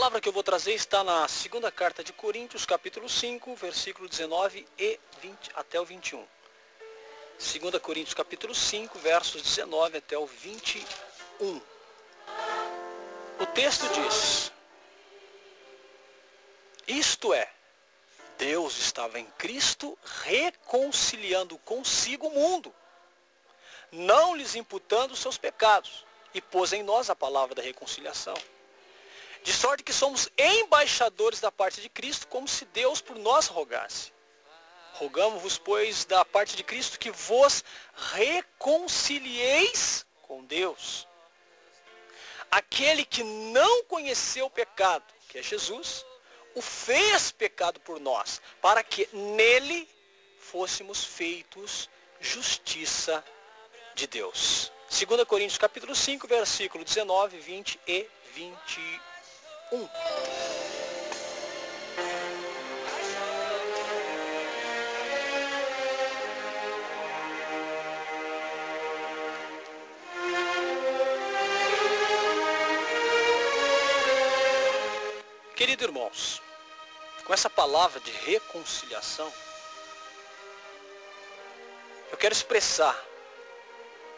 palavra que eu vou trazer está na segunda carta de Coríntios, capítulo 5, versículo 19 e 20 até o 21. 2 Coríntios, capítulo 5, versos 19 até o 21. O texto diz: isto é, Deus estava em Cristo reconciliando consigo o mundo, não lhes imputando os seus pecados, e pôs em nós a palavra da reconciliação. De sorte que somos embaixadores da parte de Cristo, como se Deus por nós rogasse. Rogamo-vos, pois, da parte de Cristo, que vos reconcilieis com Deus. Aquele que não conheceu o pecado, que é Jesus, o fez pecado por nós, para que nele fôssemos feitos justiça de Deus. 2 Coríntios capítulo 5, versículo 19, 20 e 21. Queridos irmãos, com essa palavra de reconciliação, eu quero expressar,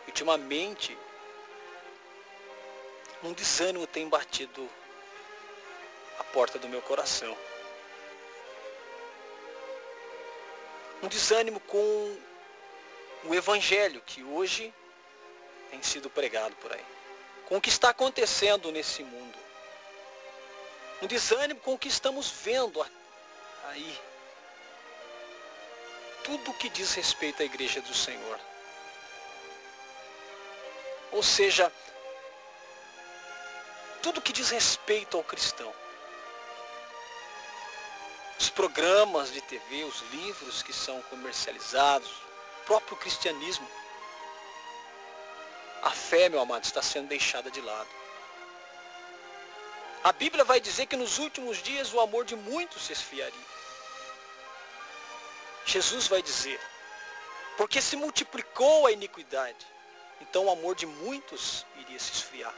ultimamente, um desânimo tem batido a porta do meu coração. Um desânimo com o evangelho que hoje tem sido pregado por aí. Com o que está acontecendo nesse mundo. Um desânimo com o que estamos vendo aí. Tudo o que diz respeito à igreja do Senhor. Ou seja, tudo que diz respeito ao cristão. Os programas de TV, os livros que são comercializados, o próprio cristianismo. A fé, meu amado, está sendo deixada de lado. A Bíblia vai dizer que nos últimos dias o amor de muitos se esfriaria. Jesus vai dizer, porque se multiplicou a iniquidade, então o amor de muitos iria se esfriar.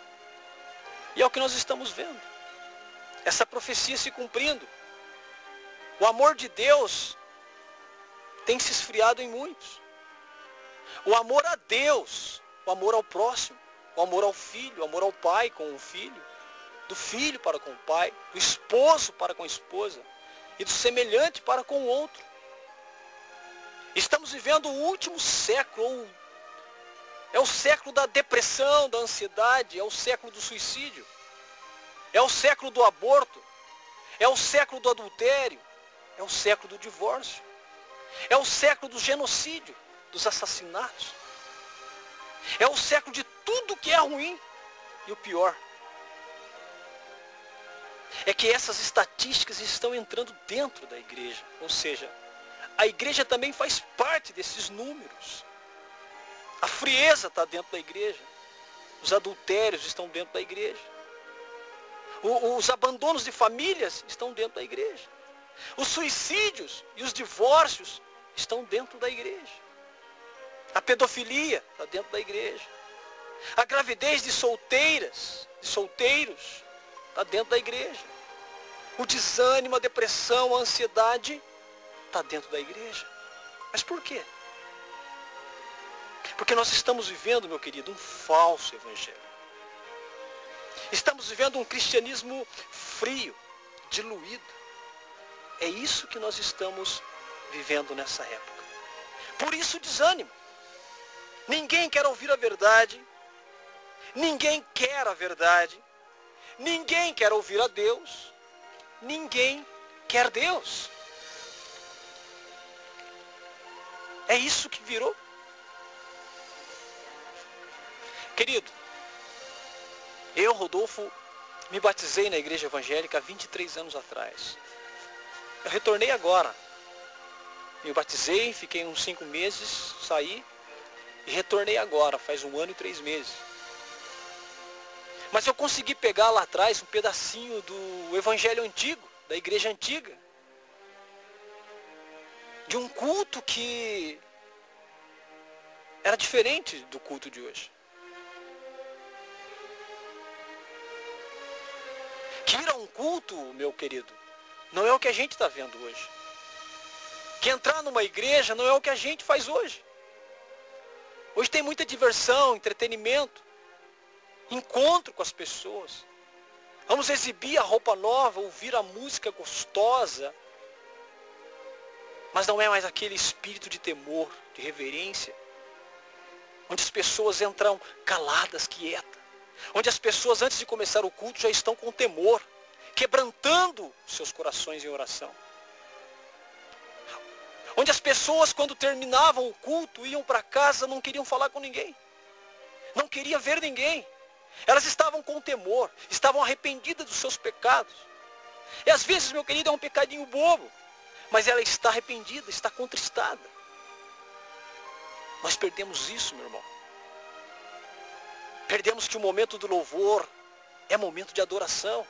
E é o que nós estamos vendo. Essa profecia se cumprindo. O amor de Deus tem se esfriado em muitos. O amor a Deus, o amor ao próximo, o amor ao filho, o amor ao pai com o filho, do filho para com o pai, do esposo para com a esposa e do semelhante para com o outro. Estamos vivendo o último século, é o século da depressão, da ansiedade, é o século do suicídio, é o século do aborto, é o século do adultério, é o século do divórcio, é o século do genocídio, dos assassinatos, é o século de tudo que é ruim. E o pior é que essas estatísticas estão entrando dentro da igreja, ou seja, a igreja também faz parte desses números. A frieza está dentro da igreja. Os adultérios estão dentro da igreja. Os abandonos de famílias estão dentro da igreja. Os suicídios e os divórcios estão dentro da igreja. A pedofilia está dentro da igreja. A gravidez de solteiras, de solteiros, está dentro da igreja. O desânimo, a depressão, a ansiedade está dentro da igreja. Mas por quê? Porque nós estamos vivendo, meu querido, um falso evangelho. Estamos vivendo um cristianismo frio, diluído. É isso que nós estamos vivendo nessa época. Por isso o desânimo. Ninguém quer ouvir a verdade. Ninguém quer a verdade. Ninguém quer ouvir a Deus. Ninguém quer Deus. É isso que virou. Querido, eu, Rodolfo, me batizei na igreja evangélica há 23 anos atrás. Eu retornei agora. Me batizei, fiquei uns 5 meses, saí e retornei agora, faz 1 ano e 3 meses. Mas eu consegui pegar lá atrás um pedacinho do evangelho antigo, da igreja antiga. De um culto que era diferente do culto de hoje. Que ir a um um culto, meu querido, não é o que a gente está vendo hoje. Que entrar numa igreja não é o que a gente faz hoje. Hoje tem muita diversão, entretenimento, encontro com as pessoas. Vamos exibir a roupa nova, ouvir a música gostosa. Mas não é mais aquele espírito de temor, de reverência, onde as pessoas entram caladas, quietas. Onde as pessoas, antes de começar o culto, já estão com temor, quebrantando seus corações em oração. Onde as pessoas, quando terminavam o culto, iam para casa, não queriam falar com ninguém. Não queriam ver ninguém. Elas estavam com temor, estavam arrependidas dos seus pecados. E às vezes, meu querido, é um pecadinho bobo, mas ela está arrependida, está contristada. Nós perdemos isso, meu irmão. Perdemos que o momento do louvor é momento de adoração,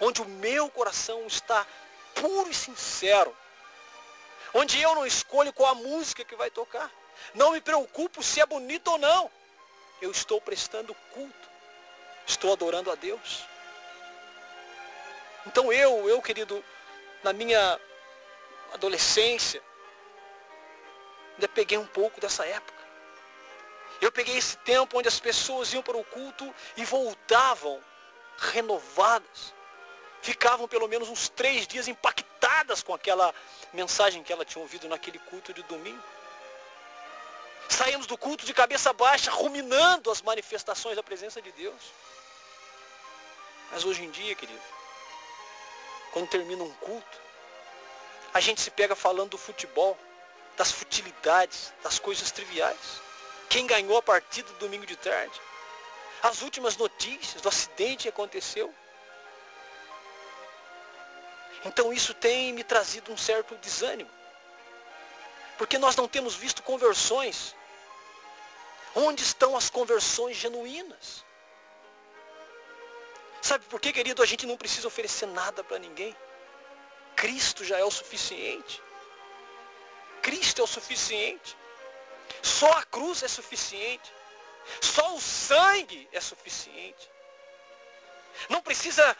onde o meu coração está puro e sincero, onde eu não escolho qual a música que vai tocar, não me preocupo se é bonito ou não, eu estou prestando culto, estou adorando a Deus. Então eu querido, na minha adolescência, ainda peguei um pouco dessa época. Eu peguei esse tempo onde as pessoas iam para o culto e voltavam renovadas. Ficavam pelo menos uns 3 dias impactadas com aquela mensagem que ela tinha ouvido naquele culto de domingo. Saímos do culto de cabeça baixa, ruminando as manifestações da presença de Deus. Mas hoje em dia, querido, quando termina um culto, a gente se pega falando do futebol, das futilidades, das coisas triviais. Quem ganhou a partida do domingo de tarde? As últimas notícias do acidente que aconteceu. Então isso tem me trazido um certo desânimo. Porque nós não temos visto conversões. Onde estão as conversões genuínas? Sabe por que, querido, a gente não precisa oferecer nada para ninguém? Cristo já é o suficiente. Cristo é o suficiente. Só a cruz é suficiente. Só o sangue é suficiente. Não precisa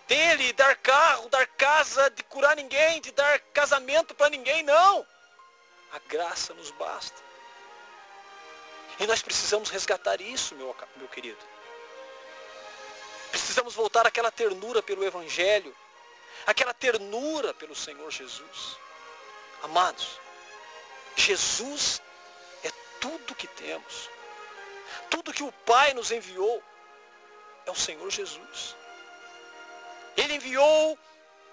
dele dar carro, dar casa, de curar ninguém, de dar casamento para ninguém, não. A graça nos basta. E nós precisamos resgatar isso, meu querido. Precisamos voltar àquela ternura pelo Evangelho, aquela ternura pelo Senhor Jesus. Amados, Jesus é tudo que temos. Tudo que o Pai nos enviou é o Senhor Jesus. Ele enviou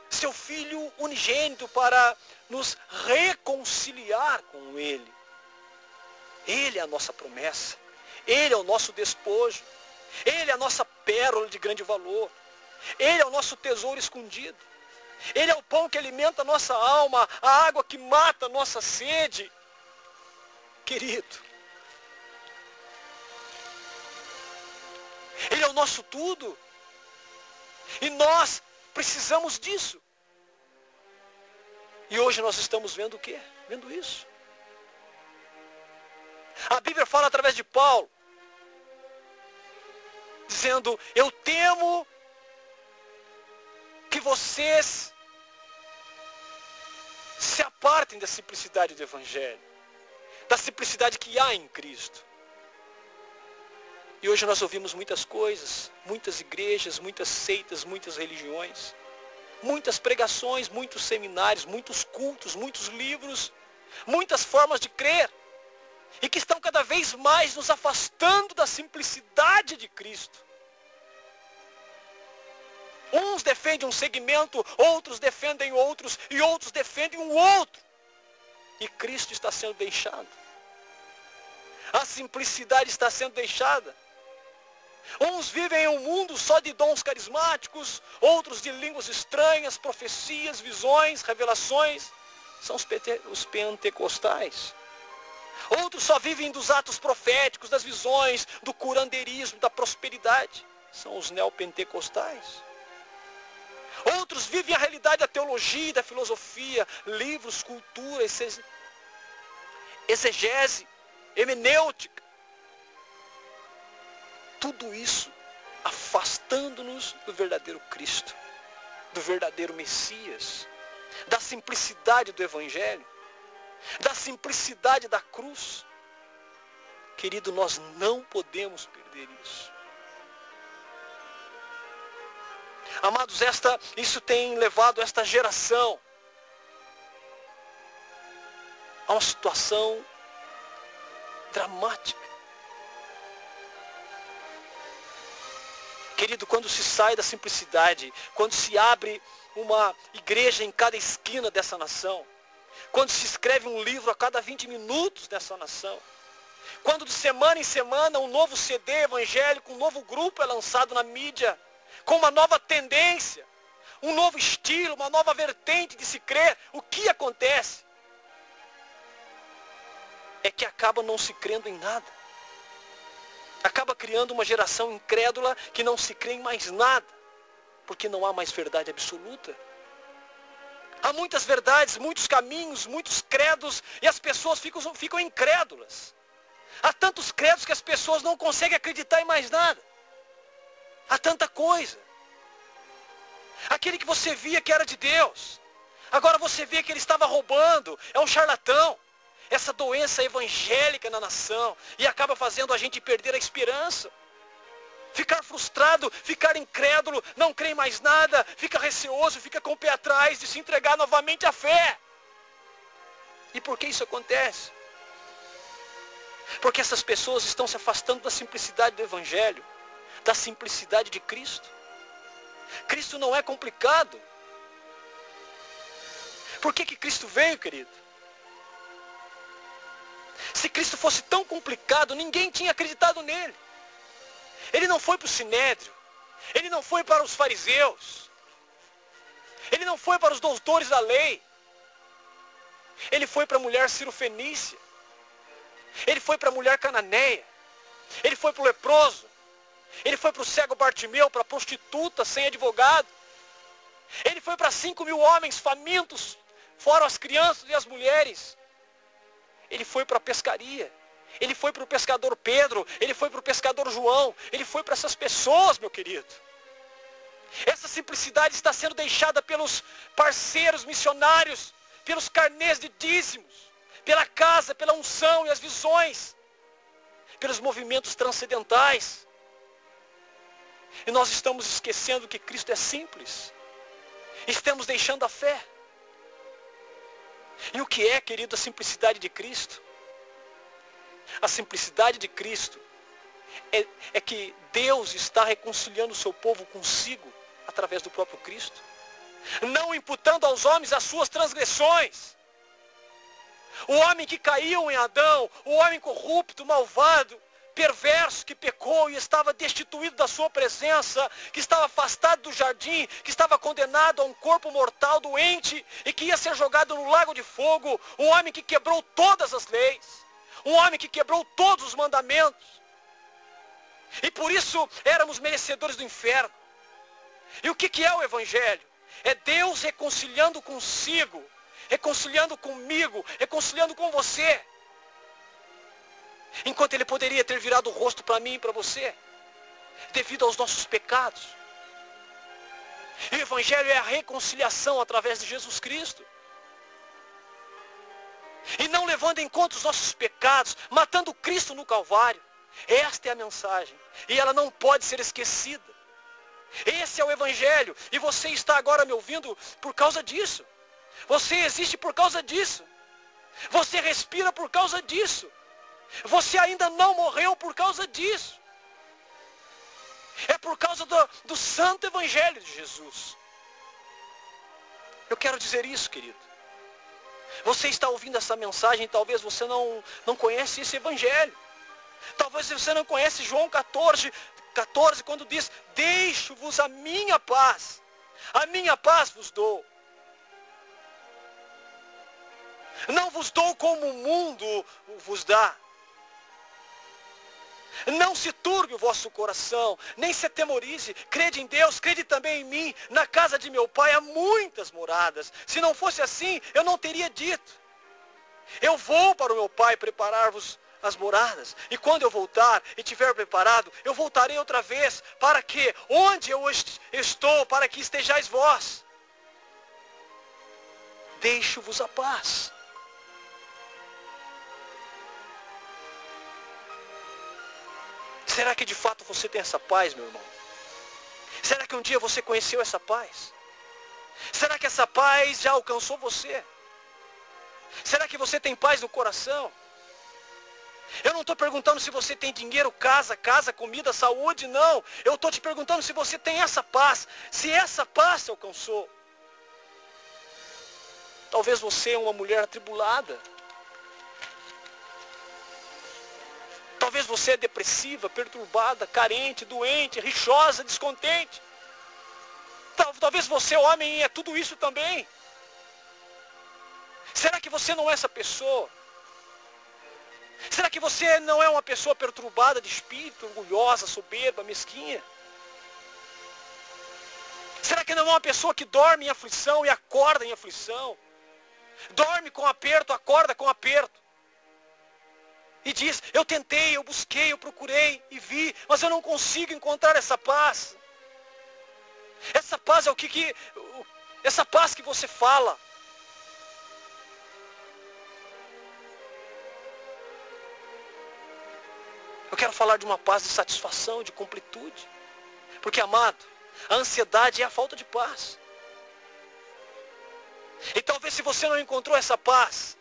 seu Filho unigênito para nos reconciliar com Ele. Ele é a nossa promessa. Ele é o nosso despojo. Ele é a nossa pérola de grande valor. Ele é o nosso tesouro escondido. Ele é o pão que alimenta a nossa alma, a água que mata a nossa sede. Querido, Ele é o nosso tudo. E nós precisamos disso. E hoje nós estamos vendo o quê? Vendo isso. A Bíblia fala através de Paulo, dizendo, eu temo que vocês se apartem da simplicidade do Evangelho, da simplicidade que há em Cristo. E hoje nós ouvimos muitas coisas, muitas igrejas, muitas seitas, muitas religiões, muitas pregações, muitos seminários, muitos cultos, muitos livros, muitas formas de crer, e que estão cada vez mais nos afastando da simplicidade de Cristo. Uns defendem um segmento, outros defendem outros, e outros defendem um outro. E Cristo está sendo deixado. A simplicidade está sendo deixada. Uns vivem em um mundo só de dons carismáticos, outros de línguas estranhas, profecias, visões, revelações. São os pentecostais. Outros só vivem dos atos proféticos, das visões, do curandeirismo, da prosperidade. São os neopentecostais. Outros vivem a realidade da teologia, da filosofia, livros, cultura, exegese, hermenêutica. Tudo isso afastando-nos do verdadeiro Cristo. do verdadeiro Messias, da simplicidade do Evangelho, da simplicidade da cruz. Querido, nós não podemos perder isso. Amados, isso tem levado esta geração a uma situação dramática. Querido, quando se sai da simplicidade, quando se abre uma igreja em cada esquina dessa nação, quando se escreve um livro a cada 20 minutos dessa nação, quando de semana em semana um novo CD evangélico, um novo grupo é lançado na mídia, com uma nova tendência, um novo estilo, uma nova vertente de se crer, o que acontece? É que acaba não se crendo em nada. Acaba criando uma geração incrédula que não se crê em mais nada, porque não há mais verdade absoluta. Há muitas verdades, muitos caminhos, muitos credos, e as pessoas ficam incrédulas. Há tantos credos que as pessoas não conseguem acreditar em mais nada. Há tanta coisa. Aquele que você via que era de Deus, agora você vê que ele estava roubando, é um charlatão. Essa doença evangélica na nação, e acaba fazendo a gente perder a esperança. Ficar frustrado, ficar incrédulo, não crê em mais nada, fica receoso, fica com o pé atrás de se entregar novamente à fé. E por que isso acontece? Porque essas pessoas estão se afastando da simplicidade do Evangelho, da simplicidade de Cristo. Cristo não é complicado. Por que Cristo veio, querido? Se Cristo fosse tão complicado, ninguém tinha acreditado nele. Ele não foi para o Sinédrio. Ele não foi para os fariseus. Ele não foi para os doutores da lei. Ele foi para a mulher cirofenícia. Ele foi para a mulher cananeia. Ele foi para o leproso. Ele foi para o cego Bartimeu, para a prostituta sem advogado. Ele foi para 5.000 homens famintos, fora as crianças e as mulheres. Ele foi para a pescaria. Ele foi para o pescador Pedro. Ele foi para o pescador João. Ele foi para essas pessoas, meu querido. Essa simplicidade está sendo deixada pelos parceiros missionários, pelos carnês de dízimos, pela casa, pela unção e as visões, pelos movimentos transcendentais. E nós estamos esquecendo que Cristo é simples. Estamos deixando a fé. E o que é, querido, a simplicidade de Cristo? A simplicidade de Cristo é que Deus está reconciliando o seu povo consigo através do próprio Cristo, não imputando aos homens as suas transgressões. O homem que caiu em Adão, o homem corrupto, malvado, perverso, que pecou e estava destituído da sua presença, que estava afastado do jardim, que estava condenado a um corpo mortal doente e que ia ser jogado no lago de fogo, um homem que quebrou todas as leis, um homem que quebrou todos os mandamentos, e por isso éramos merecedores do inferno. E o que é o Evangelho? É Deus reconciliando consigo, reconciliando comigo, reconciliando com você. Enquanto Ele poderia ter virado o rosto para mim e para você, devido aos nossos pecados. E o Evangelho é a reconciliação através de Jesus Cristo. E não levando em conta os nossos pecados, matando Cristo no Calvário. Esta é a mensagem. E ela não pode ser esquecida. Esse é o Evangelho. E você está agora me ouvindo por causa disso. Você existe por causa disso. Você respira por causa disso. Você ainda não morreu por causa disso. É por causa do santo Evangelho de Jesus. Eu quero dizer isso, querido. Você está ouvindo essa mensagem, talvez você não conhece esse Evangelho. Talvez você não conhece João 14, quando diz: deixo-vos a minha paz vos dou. Não vos dou como o mundo vos dá. Não se turbe o vosso coração, nem se atemorize. Crede em Deus, crede também em mim. Na casa de meu pai há muitas moradas. Se não fosse assim, eu não teria dito. Eu vou para o meu pai preparar-vos as moradas. E quando eu voltar e tiver preparado, eu voltarei outra vez, para que onde eu estou, para que estejais vós. deixo-vos a paz. Será que de fato você tem essa paz, meu irmão? Será que um dia você conheceu essa paz? Será que essa paz já alcançou você? Será que você tem paz no coração? Eu não estou perguntando se você tem dinheiro, casa, comida, saúde, não. Eu estou te perguntando se você tem essa paz. Se essa paz te alcançou. Talvez você é uma mulher atribulada. Talvez você é depressiva, perturbada, carente, doente, rixosa, descontente. Talvez você, homem, é tudo isso também. Será que você não é essa pessoa? Será que você não é uma pessoa perturbada de espírito, orgulhosa, soberba, mesquinha? Será que não é uma pessoa que dorme em aflição e acorda em aflição? Dorme com aperto, acorda com aperto. E diz, eu tentei, eu busquei, eu procurei e vi, mas eu não consigo encontrar essa paz. Essa paz é essa paz que você fala. Eu quero falar de uma paz de satisfação, de completude. Porque, amado, a ansiedade é a falta de paz. E talvez se você não encontrou essa paz,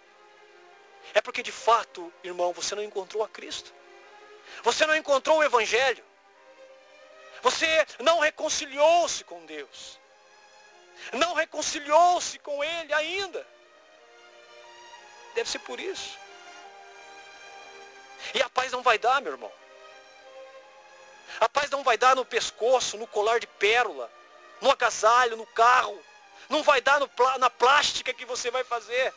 é porque de fato, irmão, você não encontrou a Cristo. Você não encontrou o Evangelho. Você não reconciliou-se com Deus. Não reconciliou-se com Ele ainda. Deve ser por isso. E a paz não vai dar, meu irmão. A paz não vai dar no pescoço, no colar de pérola, no agasalho, no carro. Não vai dar na plástica que você vai fazer.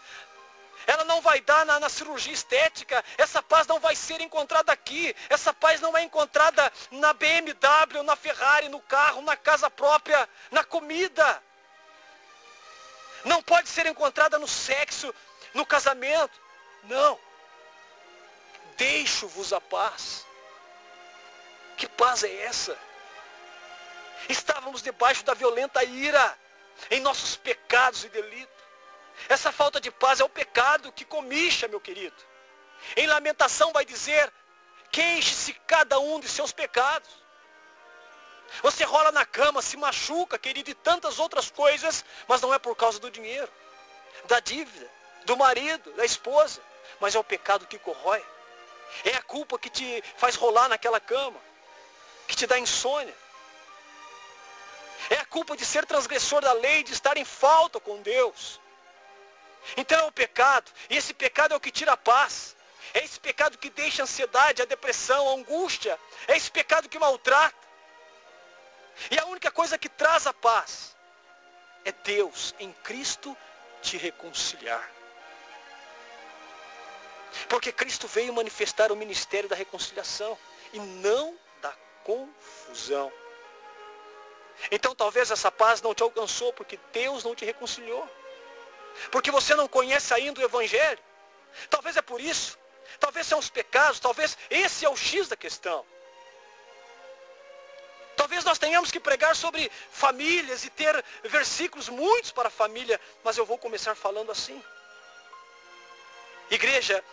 Ela não vai dar na cirurgia estética. Essa paz não vai ser encontrada aqui. Essa paz não é encontrada na BMW, na Ferrari, no carro, na casa própria, na comida. Não pode ser encontrada no sexo, no casamento. Não. Deixo-vos a paz. Que paz é essa? Estávamos debaixo da violenta ira, em nossos pecados e delitos. Essa falta de paz é o pecado que comicha, meu querido. Em Lamentação vai dizer, queixe-se cada um de seus pecados. Você rola na cama, se machuca, querido, e tantas outras coisas, mas não é por causa do dinheiro, da dívida, do marido, da esposa, mas é o pecado que corrói. É a culpa que te faz rolar naquela cama, que te dá insônia. É a culpa de ser transgressor da lei, de estar em falta com Deus. Então é o pecado, e esse pecado é o que tira a paz. É esse pecado que deixa a ansiedade, a depressão, a angústia. É esse pecado que maltrata. E a única coisa que traz a paz é Deus em Cristo te reconciliar. Porque Cristo veio manifestar o ministério da reconciliação e não da confusão. Então talvez essa paz não te alcançou porque Deus não te reconciliou. Porque você não conhece ainda o Evangelho. Talvez é por isso. Talvez são os pecados. Talvez esse é o X da questão. Talvez nós tenhamos que pregar sobre famílias e ter versículos muitos para a família. Mas eu vou começar falando assim. Igreja,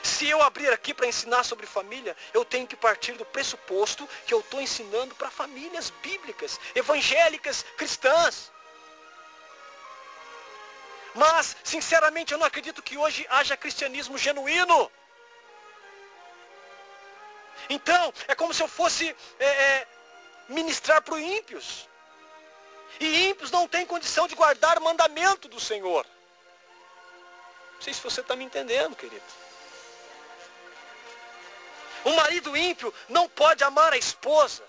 se eu abrir aqui para ensinar sobre família, eu tenho que partir do pressuposto que eu estou ensinando para famílias bíblicas, evangélicas, cristãs. Mas, sinceramente, eu não acredito que hoje haja cristianismo genuíno. Então, é como se eu fosse ministrar para os ímpios. E ímpios não têm condição de guardar o mandamento do Senhor. Não sei se você está me entendendo, querido. Um marido ímpio não pode amar a esposa.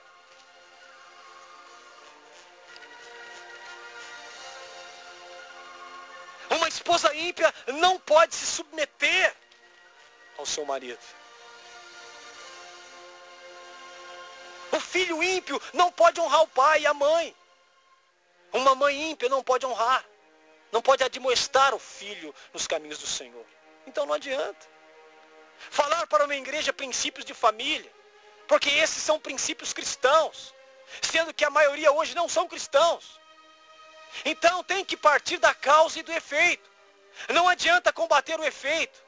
Uma esposa ímpia não pode se submeter ao seu marido. O filho ímpio não pode honrar o pai e a mãe. Uma mãe ímpia não pode honrar. Não pode admoestar o filho nos caminhos do Senhor. Então não adianta. Falar para uma igreja princípios de família. Porque esses são princípios cristãos. Sendo que a maioria hoje não são cristãos. Então tem que partir da causa e do efeito. Não adianta combater o efeito.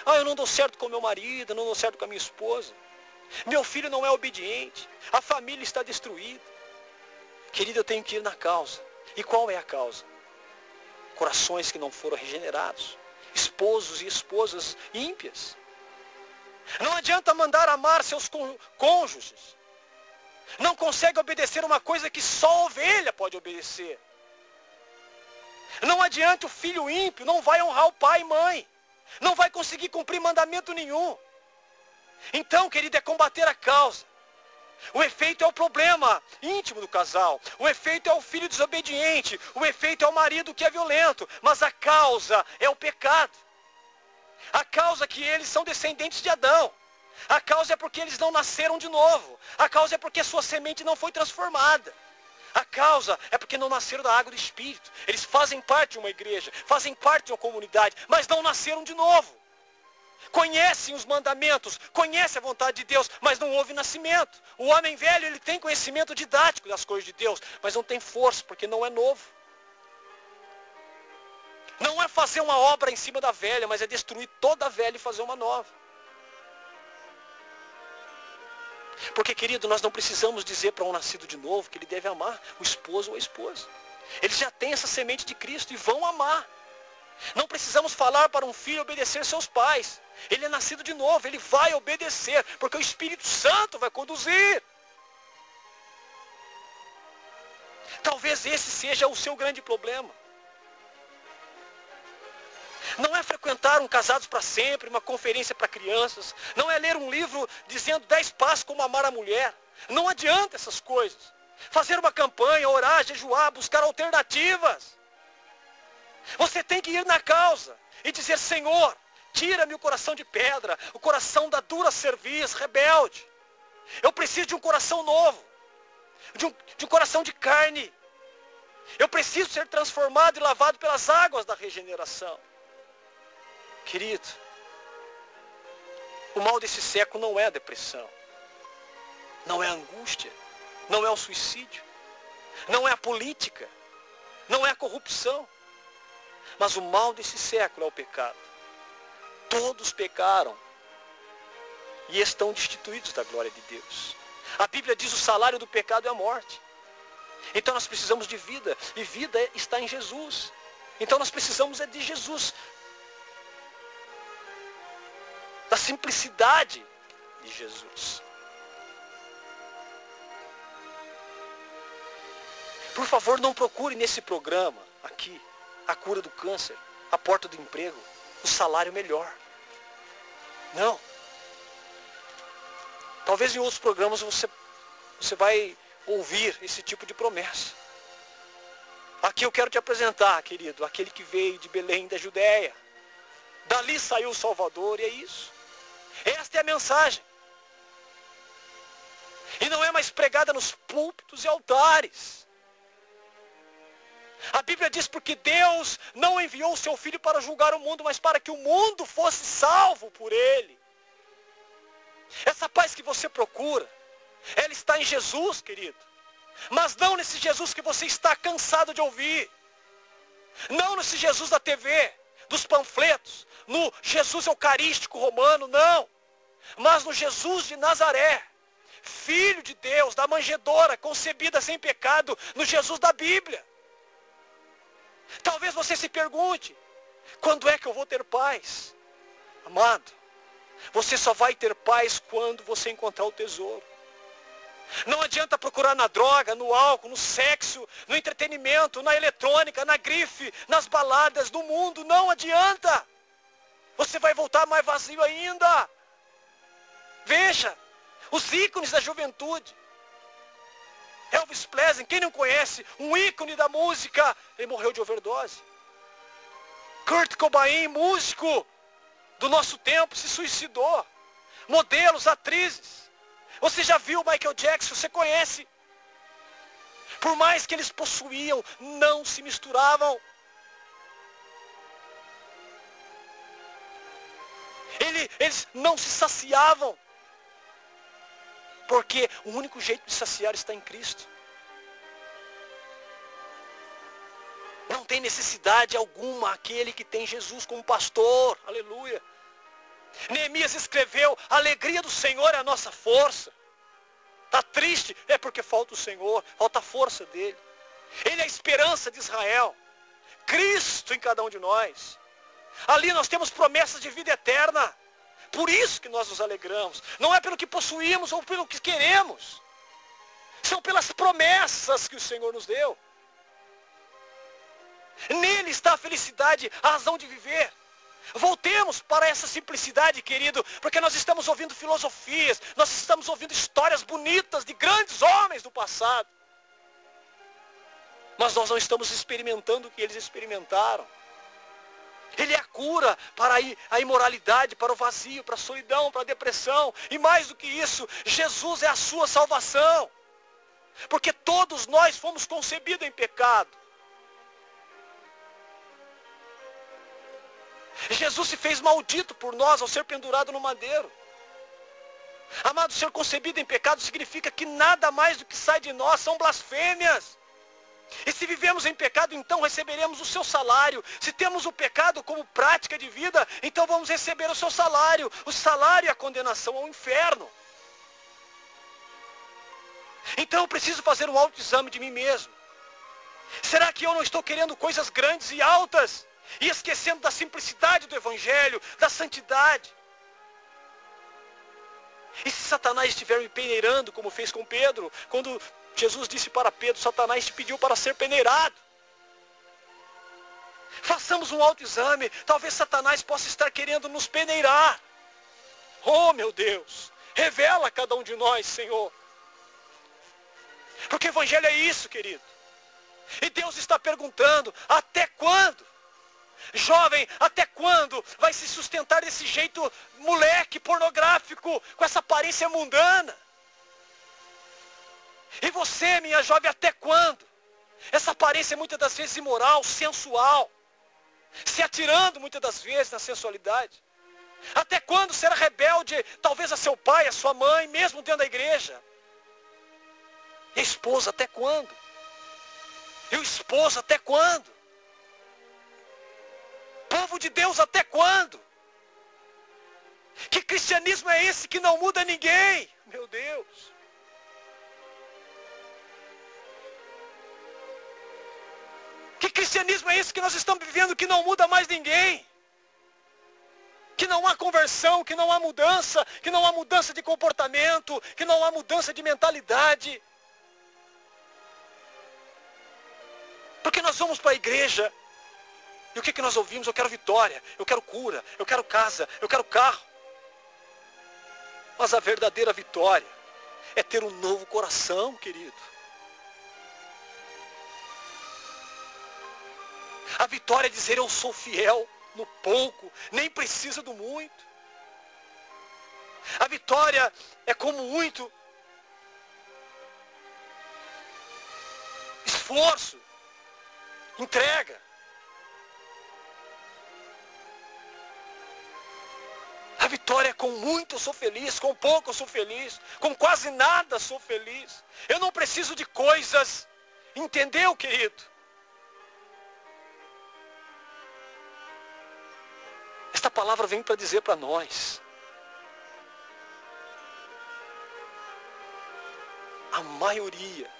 Eu não dou certo com meu marido, eu não dou certo com a minha esposa. Meu filho não é obediente. A família está destruída. Querido, eu tenho que ir na causa. E qual é a causa? Corações que não foram regenerados. Esposos e esposas ímpias. Não adianta mandar amar seus cônjuges. Não consegue obedecer uma coisa que só ovelha pode obedecer. Não adianta o filho ímpio, não vai honrar o pai e mãe. Não vai conseguir cumprir mandamento nenhum. Então, querido, é combater a causa. O efeito é o problema íntimo do casal. O efeito é o filho desobediente. O efeito é o marido que é violento. Mas a causa é o pecado. A causa é que eles são descendentes de Adão. A causa é porque eles não nasceram de novo. A causa é porque sua semente não foi transformada. A causa é porque não nasceram da água do Espírito. Eles fazem parte de uma igreja, fazem parte de uma comunidade, mas não nasceram de novo. Conhecem os mandamentos, conhecem a vontade de Deus, mas não houve nascimento. O homem velho, ele tem conhecimento didático das coisas de Deus, mas não tem força, porque não é novo. Não é fazer uma obra em cima da velha, mas é destruir toda a velha e fazer uma nova. Porque, querido, nós não precisamos dizer para um nascido de novo que ele deve amar o esposo ou a esposa. Eles já têm essa semente de Cristo e vão amar. Não precisamos falar para um filho obedecer seus pais. Ele é nascido de novo, ele vai obedecer, porque o Espírito Santo vai conduzir. Talvez esse seja o seu grande problema. Não é frequentar um Casados para Sempre, uma conferência para crianças. Não é ler um livro dizendo 10 passos como amar a mulher. Não adianta essas coisas. Fazer uma campanha, orar, jejuar, buscar alternativas. Você tem que ir na causa e dizer: Senhor, tira-me o coração de pedra, o coração da dura cerviz, rebelde. Eu preciso de um coração novo, de um coração de carne. Eu preciso ser transformado e lavado pelas águas da regeneração. Querido, o mal desse século não é a depressão, não é a angústia, não é o suicídio, não é a política, não é a corrupção. Mas o mal desse século é o pecado. Todos pecaram e estão destituídos da glória de Deus. A Bíblia diz: o salário do pecado é a morte. Então nós precisamos de vida, e vida está em Jesus. Então nós precisamos de Jesus. Da simplicidade de Jesus. Por favor, não procure nesse programa aqui a cura do câncer, a porta do emprego, o salário melhor. Não. Talvez em outros programas você vai ouvir esse tipo de promessa. Aqui eu quero te apresentar, querido, aquele que veio de Belém da Judéia. Dali saiu o Salvador, e é isso. Esta é a mensagem. E não é mais pregada nos púlpitos e altares. A Bíblia diz: porque Deus não enviou o seu Filho para julgar o mundo, mas para que o mundo fosse salvo por ele. Essa paz que você procura, ela está em Jesus, querido. Mas não nesse Jesus que você está cansado de ouvir. Não nesse Jesus da TV, dos panfletos, no Jesus eucarístico romano, não. Mas no Jesus de Nazaré, Filho de Deus, da manjedoura, concebida sem pecado, no Jesus da Bíblia. Talvez você se pergunte: quando é que eu vou ter paz? Amado, você só vai ter paz quando você encontrar o tesouro. Não adianta procurar na droga, no álcool, no sexo, no entretenimento, na eletrônica, na grife, nas baladas, no mundo. Não adianta. Você vai voltar mais vazio ainda. Veja, os ícones da juventude. Elvis Presley, quem não conhece, um ícone da música, ele morreu de overdose. Kurt Cobain, músico do nosso tempo, se suicidou. Modelos, atrizes. Você já viu Michael Jackson? Você conhece? Por mais que eles possuíam, não se misturavam. Eles não se saciavam. Porque o único jeito de saciar está em Cristo. tem necessidade alguma aquele que tem Jesus como pastor. Aleluia. Neemias escreveu, a alegria do Senhor é a nossa força. Está triste, é porque falta o Senhor, falta a força dele. Ele é a esperança de Israel. Cristo em cada um de nós. Ali nós temos promessas de vida eterna. Por isso que nós nos alegramos. Não é pelo que possuímos ou pelo que queremos. São pelas promessas que o Senhor nos deu. Nele está a felicidade, a razão de viver. Voltemos para essa simplicidade, querido, porque nós estamos ouvindo filosofias, nós estamos ouvindo histórias bonitas de grandes homens do passado. Mas nós não estamos experimentando o que eles experimentaram. Ele é a cura para a imoralidade, para o vazio, para a solidão, para a depressão. E mais do que isso, Jesus é a sua salvação. Porque todos nós fomos concebidos em pecado. Jesus se fez maldito por nós ao ser pendurado no madeiro. Amado, ser concebido em pecado significa que nada mais do que sai de nós são blasfêmias. E se vivemos em pecado, então receberemos o seu salário. Se temos o pecado como prática de vida, então vamos receber o seu salário. O salário é a condenação ao inferno. Então eu preciso fazer um autoexame de mim mesmo. Será que eu não estou querendo coisas grandes e altas? E esquecendo da simplicidade do Evangelho, da santidade? E se Satanás estiver me peneirando, como fez com Pedro, quando Jesus disse para Pedro, Satanás te pediu para ser peneirado. Façamos um autoexame, talvez Satanás possa estar querendo nos peneirar. Oh meu Deus, revela a cada um de nós, Senhor. Porque o Evangelho é isso, querido. E Deus está perguntando, até quando? Jovem, até quando vai se sustentar desse jeito moleque, pornográfico, com essa aparência mundana? E você, minha jovem, até quando? Essa aparência muitas das vezes imoral, sensual, se atirando muitas das vezes na sensualidade. Até quando será rebelde, talvez a seu pai, a sua mãe, mesmo dentro da igreja? E a esposa, até quando? E o esposo, até quando? Povo de Deus, até quando? Que cristianismo é esse que não muda ninguém? Meu Deus. Que cristianismo é esse que nós estamos vivendo que não muda mais ninguém? Que não há conversão, que não há mudança, que não há mudança de comportamento, que não há mudança de mentalidade. Porque nós vamos para a igreja e o que nós ouvimos? Eu quero vitória, eu quero cura, eu quero casa, eu quero carro. Mas a verdadeira vitória é ter um novo coração, querido. A vitória é dizer eu sou fiel no pouco, nem preciso do muito. A vitória é como muito esforço, entrega. A vitória é com muito eu sou feliz, com pouco eu sou feliz, com quase nada sou feliz. Eu não preciso de coisas. Entendeu, querido? Esta palavra vem para dizer para nós. A maioria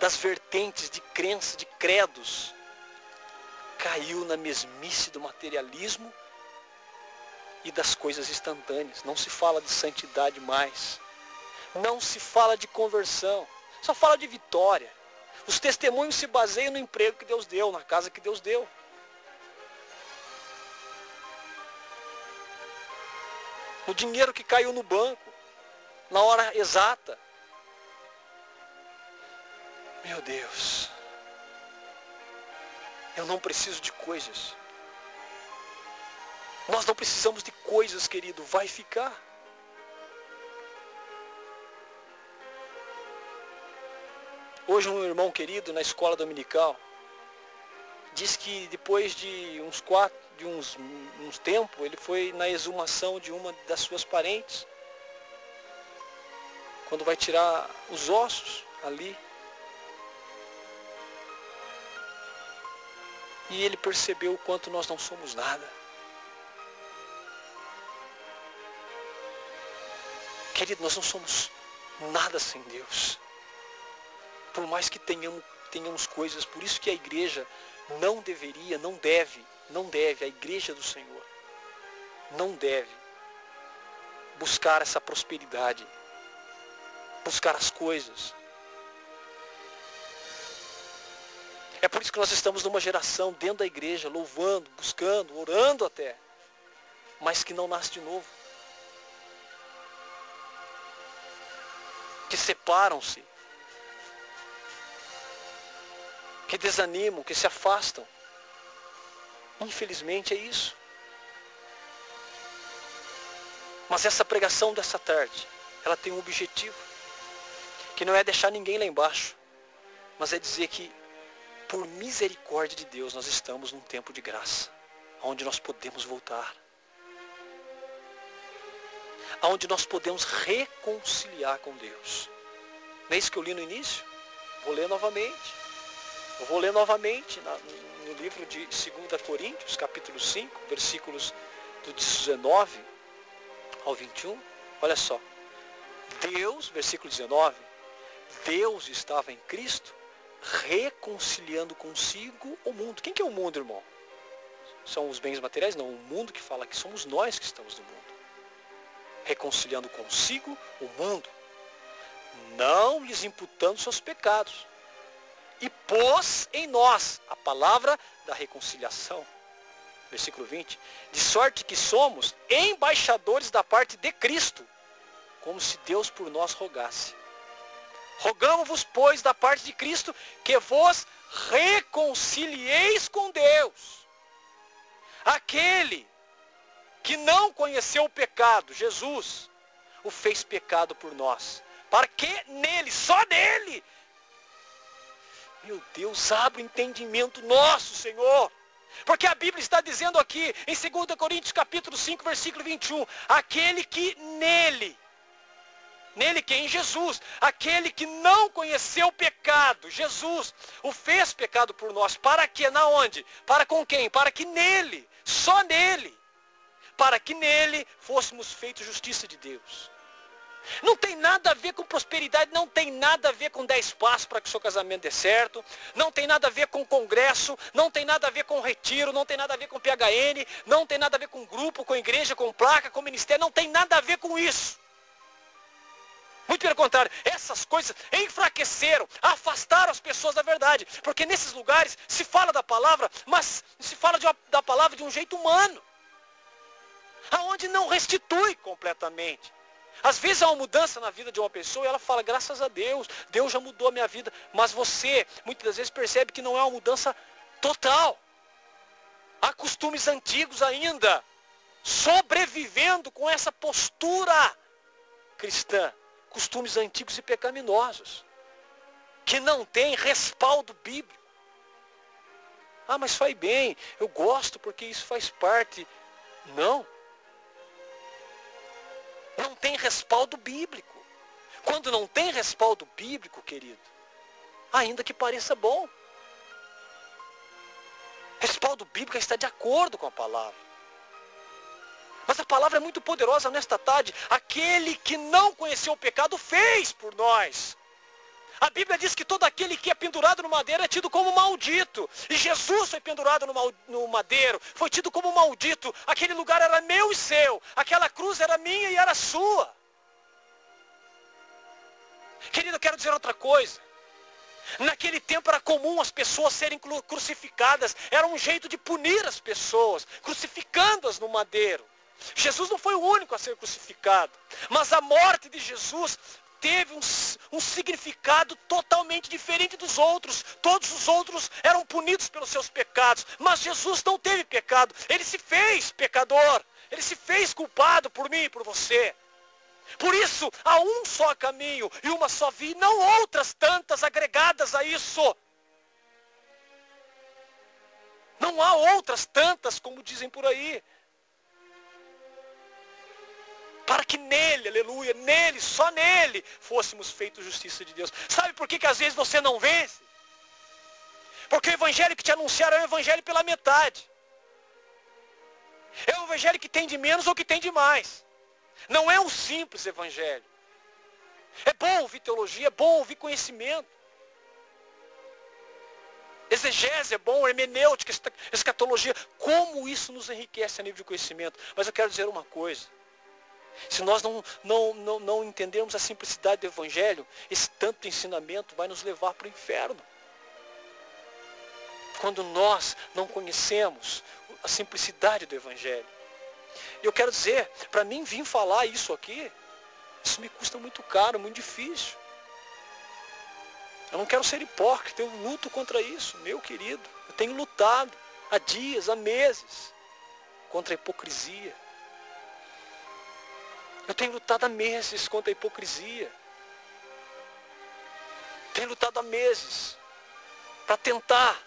das vertentes de crença, de credos, caiu na mesmice do materialismo e das coisas instantâneas. Não se fala de santidade mais. Não se fala de conversão. Só fala de vitória. Os testemunhos se baseiam no emprego que Deus deu, na casa que Deus deu. No dinheiro que caiu no banco, na hora exata. Meu Deus. Eu não preciso de coisas. Nós não precisamos de coisas, querido. Vai ficar. Hoje um irmão querido na escola dominical diz que depois de uns tempo, ele foi na exumação de uma das suas parentes. Quando vai tirar os ossos ali. E ele percebeu o quanto nós não somos nada. Querido, nós não somos nada sem Deus. Por mais que tenhamos coisas, por isso que a igreja não deveria, não deve, a igreja do Senhor, não deve buscar essa prosperidade, buscar as coisas. É por isso que nós estamos numa geração dentro da igreja, louvando, buscando, orando até, mas que não nasce de novo. Que separam-se, que desanimam, que se afastam. Infelizmente é isso. Mas essa pregação dessa tarde, ela tem um objetivo, que não é deixar ninguém lá embaixo, mas é dizer que, por misericórdia de Deus, nós estamos num tempo de graça, onde nós podemos voltar, onde nós podemos reconciliar com Deus. Não é isso que eu li no início? Vou ler novamente. Eu vou ler novamente no livro de 2 Coríntios, capítulo 5, versículos do 19 ao 21. Olha só. Deus, versículo 19, Deus estava em Cristo reconciliando consigo o mundo. Quem que é o mundo, irmão? São os bens materiais? Não, o mundo que fala aqui somos nós que estamos no mundo. Reconciliando consigo o mundo, não lhes imputando seus pecados, e pôs em nós a palavra da reconciliação. Versículo 20. De sorte que somos embaixadores da parte de Cristo, como se Deus por nós rogasse. Rogamo-vos, pois, da parte de Cristo, que vos reconcilieis com Deus. Aquele que não conheceu o pecado, Jesus, o fez pecado por nós, para que nele, só nele, meu Deus, abre o entendimento nosso, Senhor. Porque a Bíblia está dizendo aqui, em 2 Coríntios capítulo 5, versículo 21, aquele que nele que é em Jesus, aquele que não conheceu o pecado, Jesus, o fez pecado por nós, para que, na onde? Para com quem? Para que nele, só nele, para que nele fôssemos feitos justiça de Deus. Não tem nada a ver com prosperidade, não tem nada a ver com 10 passos para que o seu casamento dê certo, não tem nada a ver com congresso, não tem nada a ver com retiro, não tem nada a ver com PHN, não tem nada a ver com grupo, com igreja, com placa, com ministério, não tem nada a ver com isso. Muito pelo contrário, essas coisas enfraqueceram, afastaram as pessoas da verdade, porque nesses lugares se fala da palavra, mas se fala da palavra de um jeito humano, aonde não restitui completamente. Às vezes há uma mudança na vida de uma pessoa e ela fala, graças a Deus, Deus já mudou a minha vida. Mas você, muitas das vezes, percebe que não é uma mudança total. Há costumes antigos ainda, sobrevivendo com essa postura cristã. Costumes antigos e pecaminosos, que não tem respaldo bíblico. Ah, mas faz bem, eu gosto porque isso faz parte. Não. Não tem respaldo bíblico. Quando não tem respaldo bíblico, querido, ainda que pareça bom, respaldo bíblico está de acordo com a palavra. Mas a palavra é muito poderosa nesta tarde. Aquele que não conheceu o pecado fez por nós. A Bíblia diz que todo aquele que é pendurado no madeiro é tido como maldito. E Jesus foi pendurado no madeiro, foi tido como maldito. Aquele lugar era meu e seu. Aquela cruz era minha e era sua. Querido, eu quero dizer outra coisa. Naquele tempo era comum as pessoas serem crucificadas. Era um jeito de punir as pessoas, crucificando-as no madeiro. Jesus não foi o único a ser crucificado. Mas a morte de Jesus teve um significado totalmente diferente dos outros. Todos os outros eram punidos pelos seus pecados. Mas Jesus não teve pecado. Ele se fez pecador. Ele se fez culpado por mim e por você. Por isso, há um só caminho e uma só via, não outras tantas agregadas a isso. Não há outras tantas, como dizem por aí. Para que nele, aleluia, nele, só nele, fôssemos feitos justiça de Deus. Sabe por que às vezes você não vence? Porque o evangelho que te anunciaram é o evangelho pela metade. É o evangelho que tem de menos ou que tem de mais. Não é um simples evangelho. É bom ouvir teologia, é bom ouvir conhecimento. Exegese é bom, hermenêutica, escatologia. Como isso nos enriquece a nível de conhecimento. Mas eu quero dizer uma coisa. Se nós não entendermos a simplicidade do evangelho, esse tanto ensinamento vai nos levar para o inferno. Quando nós não conhecemos a simplicidade do evangelho. E eu quero dizer, para mim vir falar isso aqui, isso me custa muito caro, muito difícil. Eu não quero ser hipócrita, eu luto contra isso, meu querido. Eu tenho lutado há dias, há meses, contra a hipocrisia. Eu tenho lutado há meses contra a hipocrisia. Tenho lutado há meses para tentar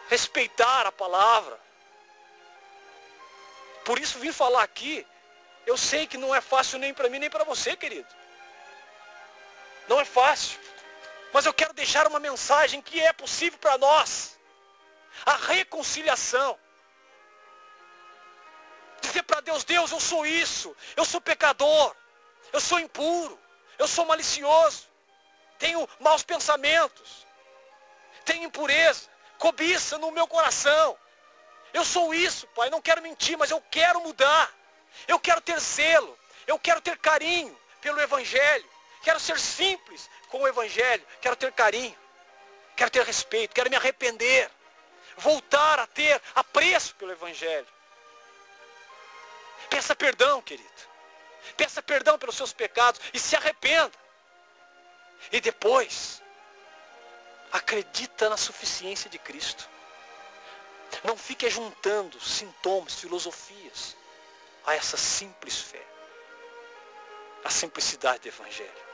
respeitar a palavra. Por isso vim falar aqui. Eu sei que não é fácil nem para mim, nem para você, querido. Não é fácil. Mas eu quero deixar uma mensagem que é possível para nós. A reconciliação. Dizer para Deus, Deus, eu sou isso. Eu sou pecador. Eu sou impuro. Eu sou malicioso. Tenho maus pensamentos. Tenho impureza. Cobiça no meu coração. Eu sou isso, Pai. Não quero mentir, mas eu quero mudar. Eu quero ter zelo. Eu quero ter carinho pelo Evangelho. Quero ser simples com o Evangelho. Quero ter carinho. Quero ter respeito. Quero me arrepender. Voltar a ter apreço pelo Evangelho. Peça perdão, querido. Peça perdão pelos seus pecados e se arrependa. E depois, acredita na suficiência de Cristo. Não fique juntando sintomas, filosofias a essa simples fé. A simplicidade do Evangelho.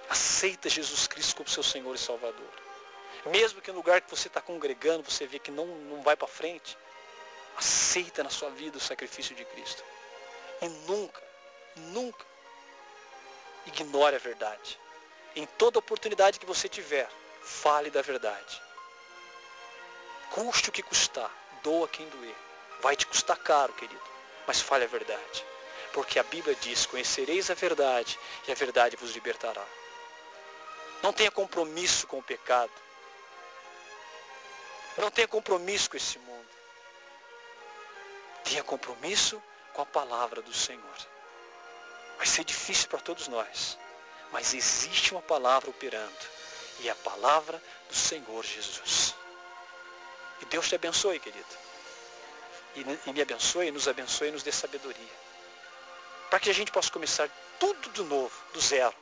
Aceita Jesus Cristo como seu Senhor e Salvador. Mesmo que no lugar que você está congregando, você vê que não vai para frente, aceita na sua vida o sacrifício de Cristo. E nunca ignore a verdade. Em toda oportunidade que você tiver, fale da verdade. Custe o que custar, doa quem doer. Vai te custar caro, querido, mas fale a verdade. Porque a Bíblia diz, conhecereis a verdade e a verdade vos libertará. Não tenha compromisso com o pecado. Não tenha compromisso com esse mundo. Tenha compromisso com a palavra do Senhor. Vai ser difícil para todos nós. Mas existe uma palavra operando. E é a palavra do Senhor Jesus. E Deus te abençoe, querido. E me abençoe, nos abençoe e nos dê sabedoria. Para que a gente possa começar tudo de novo, do zero.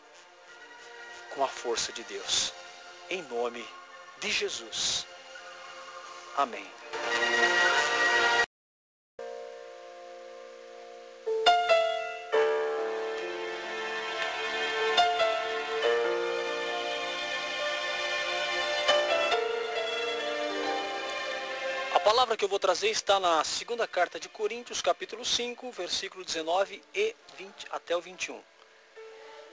Com a força de Deus. Em nome de Jesus. Amém. A palavra que eu vou trazer está na segunda carta de Coríntios, capítulo 5, versículo 19 e 20 até o 21.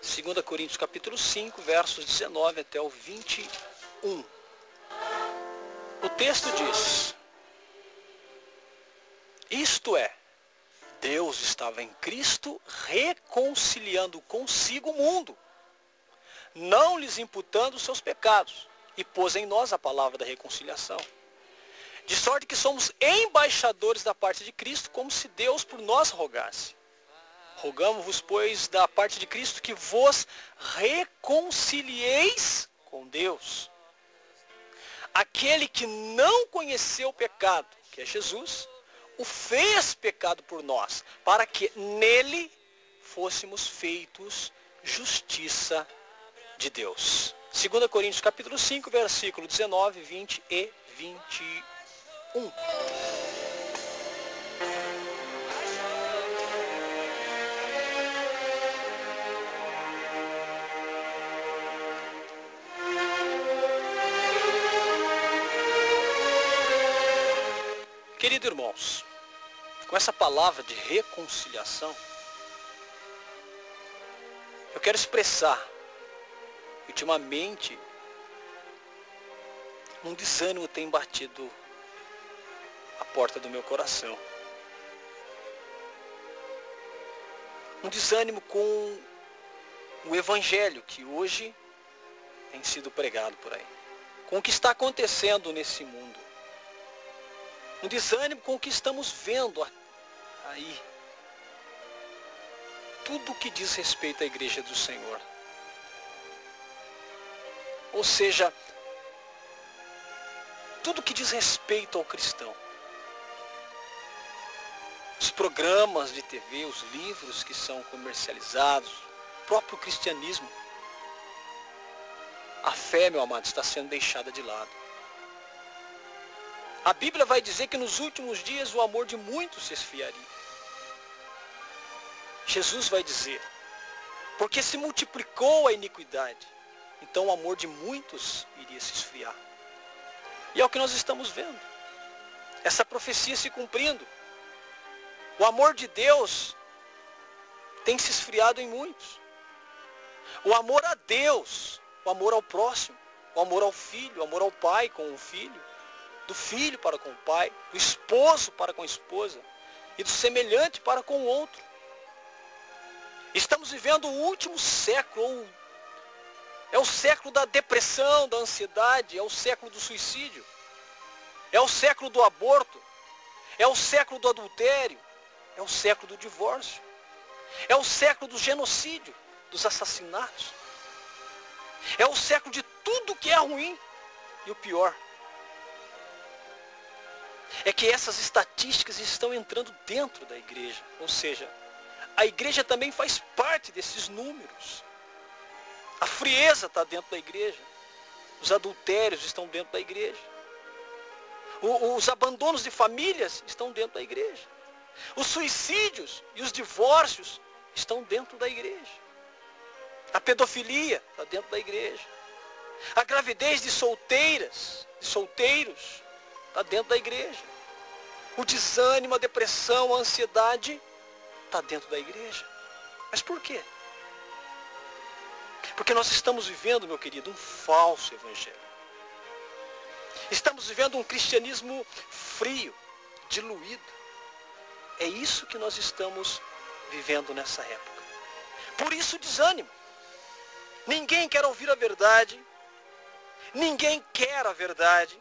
2 Coríntios, capítulo 5, versos 19 até o 21. O texto diz: isto é, Deus estava em Cristo reconciliando consigo o mundo, não lhes imputando os seus pecados, e pôs em nós a palavra da reconciliação. De sorte que somos embaixadores da parte de Cristo, como se Deus por nós rogasse. Rogamo-vos, pois, da parte de Cristo, que vos reconcilieis com Deus. Aquele que não conheceu o pecado, que é Jesus, o fez pecado por nós, para que nele fôssemos feitos justiça de Deus. 2 Coríntios capítulo 5, versículo 19, 20 e 21. Queridos irmãos, com essa palavra de reconciliação, eu quero expressar, ultimamente, um desânimo tem batido a porta do meu coração. Um desânimo com o evangelho que hoje tem sido pregado por aí. Com o que está acontecendo nesse mundo. Um desânimo com o que estamos vendo aí. Tudo que diz respeito à igreja do Senhor. Ou seja, tudo que diz respeito ao cristão. Os programas de TV, os livros que são comercializados, o próprio cristianismo. A fé, meu amado, está sendo deixada de lado. A Bíblia vai dizer que nos últimos dias o amor de muitos se esfriaria. Jesus vai dizer, porque se multiplicou a iniquidade, então o amor de muitos iria se esfriar. E é o que nós estamos vendo. Essa profecia se cumprindo. O amor de Deus tem se esfriado em muitos. O amor a Deus, o amor ao próximo, o amor ao filho, o amor ao pai com o filho, do filho para com o pai, do esposo para com a esposa e do semelhante para com o outro. Estamos vivendo o último século, é o século da depressão, da ansiedade, é o século do suicídio, é o século do aborto, é o século do adultério, é o século do divórcio, é o século do genocídio, dos assassinatos, é o século de tudo que é ruim. E o pior é que essas estatísticas estão entrando dentro da igreja, ou seja, a igreja também faz parte desses números. A frieza está dentro da igreja. Os adultérios estão dentro da igreja. Os abandonos de famílias estão dentro da igreja. Os suicídios e os divórcios estão dentro da igreja. A pedofilia está dentro da igreja. A gravidez de solteiras, de solteiros, está dentro da igreja. O desânimo, a depressão, a ansiedade está dentro da igreja. Mas por quê? Porque nós estamos vivendo, meu querido, um falso evangelho. Estamos vivendo um cristianismo frio, diluído. É isso que nós estamos vivendo nessa época. Por isso o desânimo. Ninguém quer ouvir a verdade. Ninguém quer a verdade.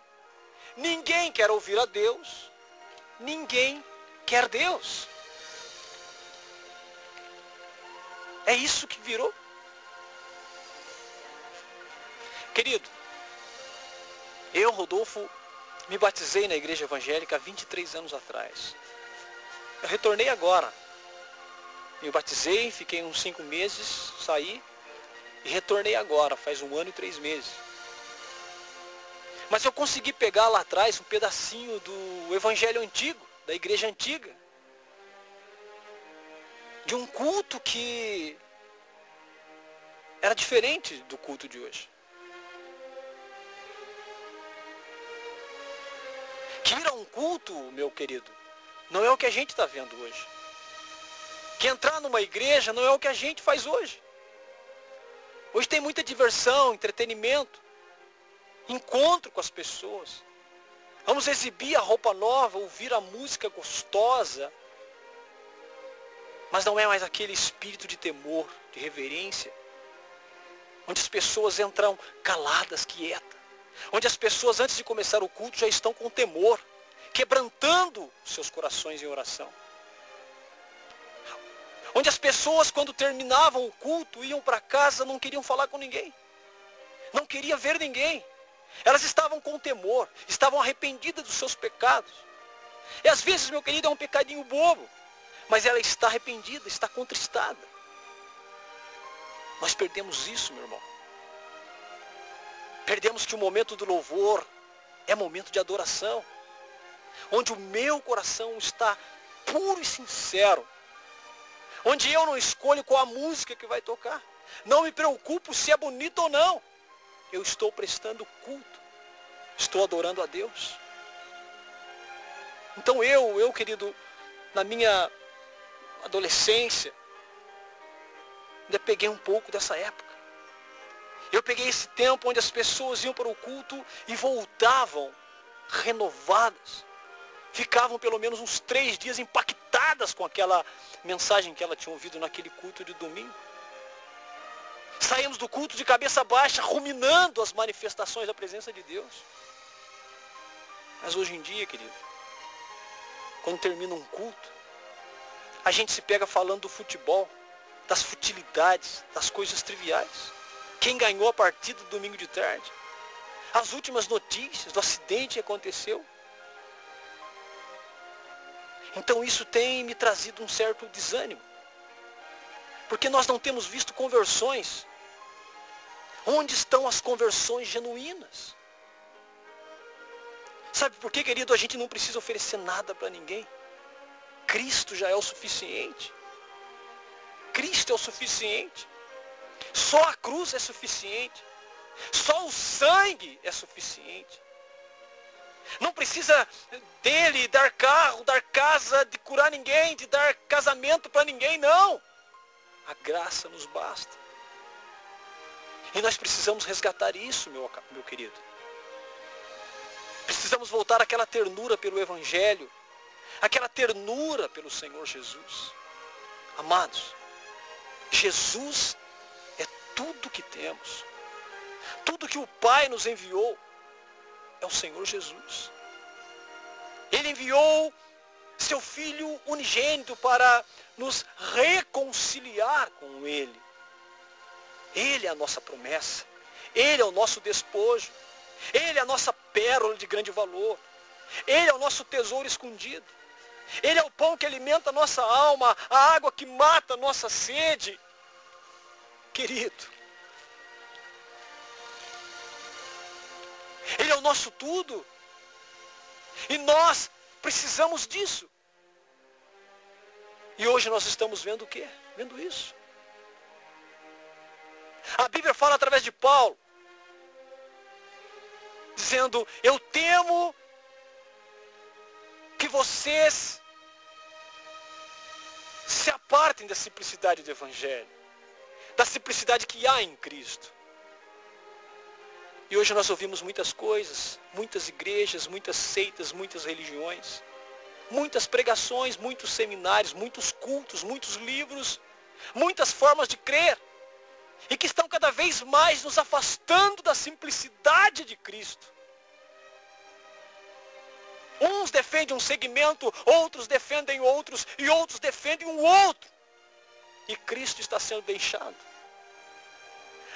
Ninguém quer ouvir a Deus. Ninguém quer Deus. É isso que virou. Querido, eu, Rodolfo, me batizei na igreja evangélica há 23 anos atrás. Eu retornei agora. Me batizei, fiquei uns 5 meses, saí e retornei agora, faz 1 ano e 3 meses. Mas eu consegui pegar lá atrás um pedacinho do evangelho antigo, da igreja antiga. De um culto que era diferente do culto de hoje. Que ir a um culto, meu querido, não é o que a gente está vendo hoje. Que entrar numa igreja não é o que a gente faz hoje. Hoje tem muita diversão, entretenimento, encontro com as pessoas. Vamos exibir a roupa nova, ouvir a música gostosa. Mas não é mais aquele espírito de temor, de reverência, onde as pessoas entram caladas, quietas. Onde as pessoas, antes de começar o culto, já estão com temor, quebrantando seus corações em oração. Onde as pessoas, quando terminavam o culto, iam para casa, não queriam falar com ninguém. Não queriam ver ninguém. Elas estavam com temor, estavam arrependidas dos seus pecados. E às vezes, meu querido, é um pecadinho bobo, mas ela está arrependida, está contristada. Nós perdemos isso, meu irmão. Perdemos que o momento do louvor é momento de adoração, onde o meu coração está puro e sincero, onde eu não escolho qual a música que vai tocar, não me preocupo se é bonito ou não, eu estou prestando culto, estou adorando a Deus. Então eu querido, na minha adolescência, ainda peguei um pouco dessa época. Eu peguei esse tempo onde as pessoas iam para o culto e voltavam renovadas. Ficavam pelo menos uns 3 dias impactadas com aquela mensagem que ela tinha ouvido naquele culto de domingo. Saímos do culto de cabeça baixa, ruminando as manifestações da presença de Deus. Mas hoje em dia, querido, quando termina um culto, a gente se pega falando do futebol, das futilidades, das coisas triviais. Quem ganhou a partida do domingo de tarde? As últimas notícias do acidente que aconteceu. Então isso tem me trazido um certo desânimo. Porque nós não temos visto conversões. Onde estão as conversões genuínas? Sabe por que, querido, a gente não precisa oferecer nada para ninguém? Cristo já é o suficiente. Cristo é o suficiente. Só a cruz é suficiente. Só o sangue é suficiente. Não precisa dele dar carro, dar casa, de curar ninguém, de dar casamento para ninguém, não. A graça nos basta. E nós precisamos resgatar isso, meu querido. Precisamos voltar àquela ternura pelo Evangelho, aquela ternura pelo Senhor Jesus. Amados, Jesus é tudo que temos. Tudo que o Pai nos enviou é o Senhor Jesus. Ele enviou seu Filho unigênito para nos reconciliar com Ele. Ele é a nossa promessa. Ele é o nosso despojo. Ele é a nossa pérola de grande valor. Ele é o nosso tesouro escondido. Ele é o pão que alimenta a nossa alma, a água que mata a nossa sede. Querido, Ele é o nosso tudo. E nós precisamos disso. E hoje nós estamos vendo o quê? Vendo isso. A Bíblia fala através de Paulo, dizendo, eu temo que vocês se apartem da simplicidade do Evangelho, da simplicidade que há em Cristo. E hoje nós ouvimos muitas coisas, muitas igrejas, muitas seitas, muitas religiões, muitas pregações, muitos seminários, muitos cultos, muitos livros, muitas formas de crer, e que estão cada vez mais nos afastando da simplicidade de Cristo. Uns defendem um segmento, outros defendem outros, e outros defendem um outro. E Cristo está sendo deixado.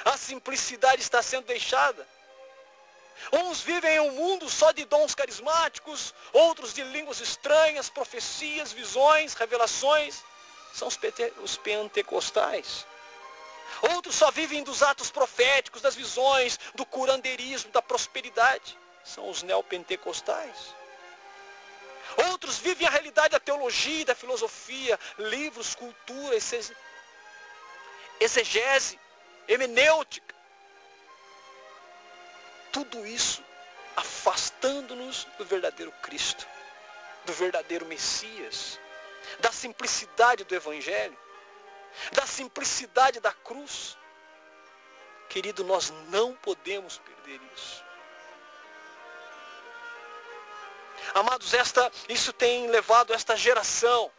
A simplicidade está sendo deixada. Uns vivem em um mundo só de dons carismáticos, outros de línguas estranhas, profecias, visões, revelações. São os pentecostais. Outros só vivem dos atos proféticos, das visões, do curandeirismo, da prosperidade. São os neopentecostais. Outros vivem a realidade da teologia, da filosofia, livros, cultura, exegese, hermenêutica. Tudo isso afastando-nos do verdadeiro Cristo, do verdadeiro Messias, da simplicidade do Evangelho, da simplicidade da cruz. Querido, nós não podemos perder isso. Amados, isso tem levado esta geração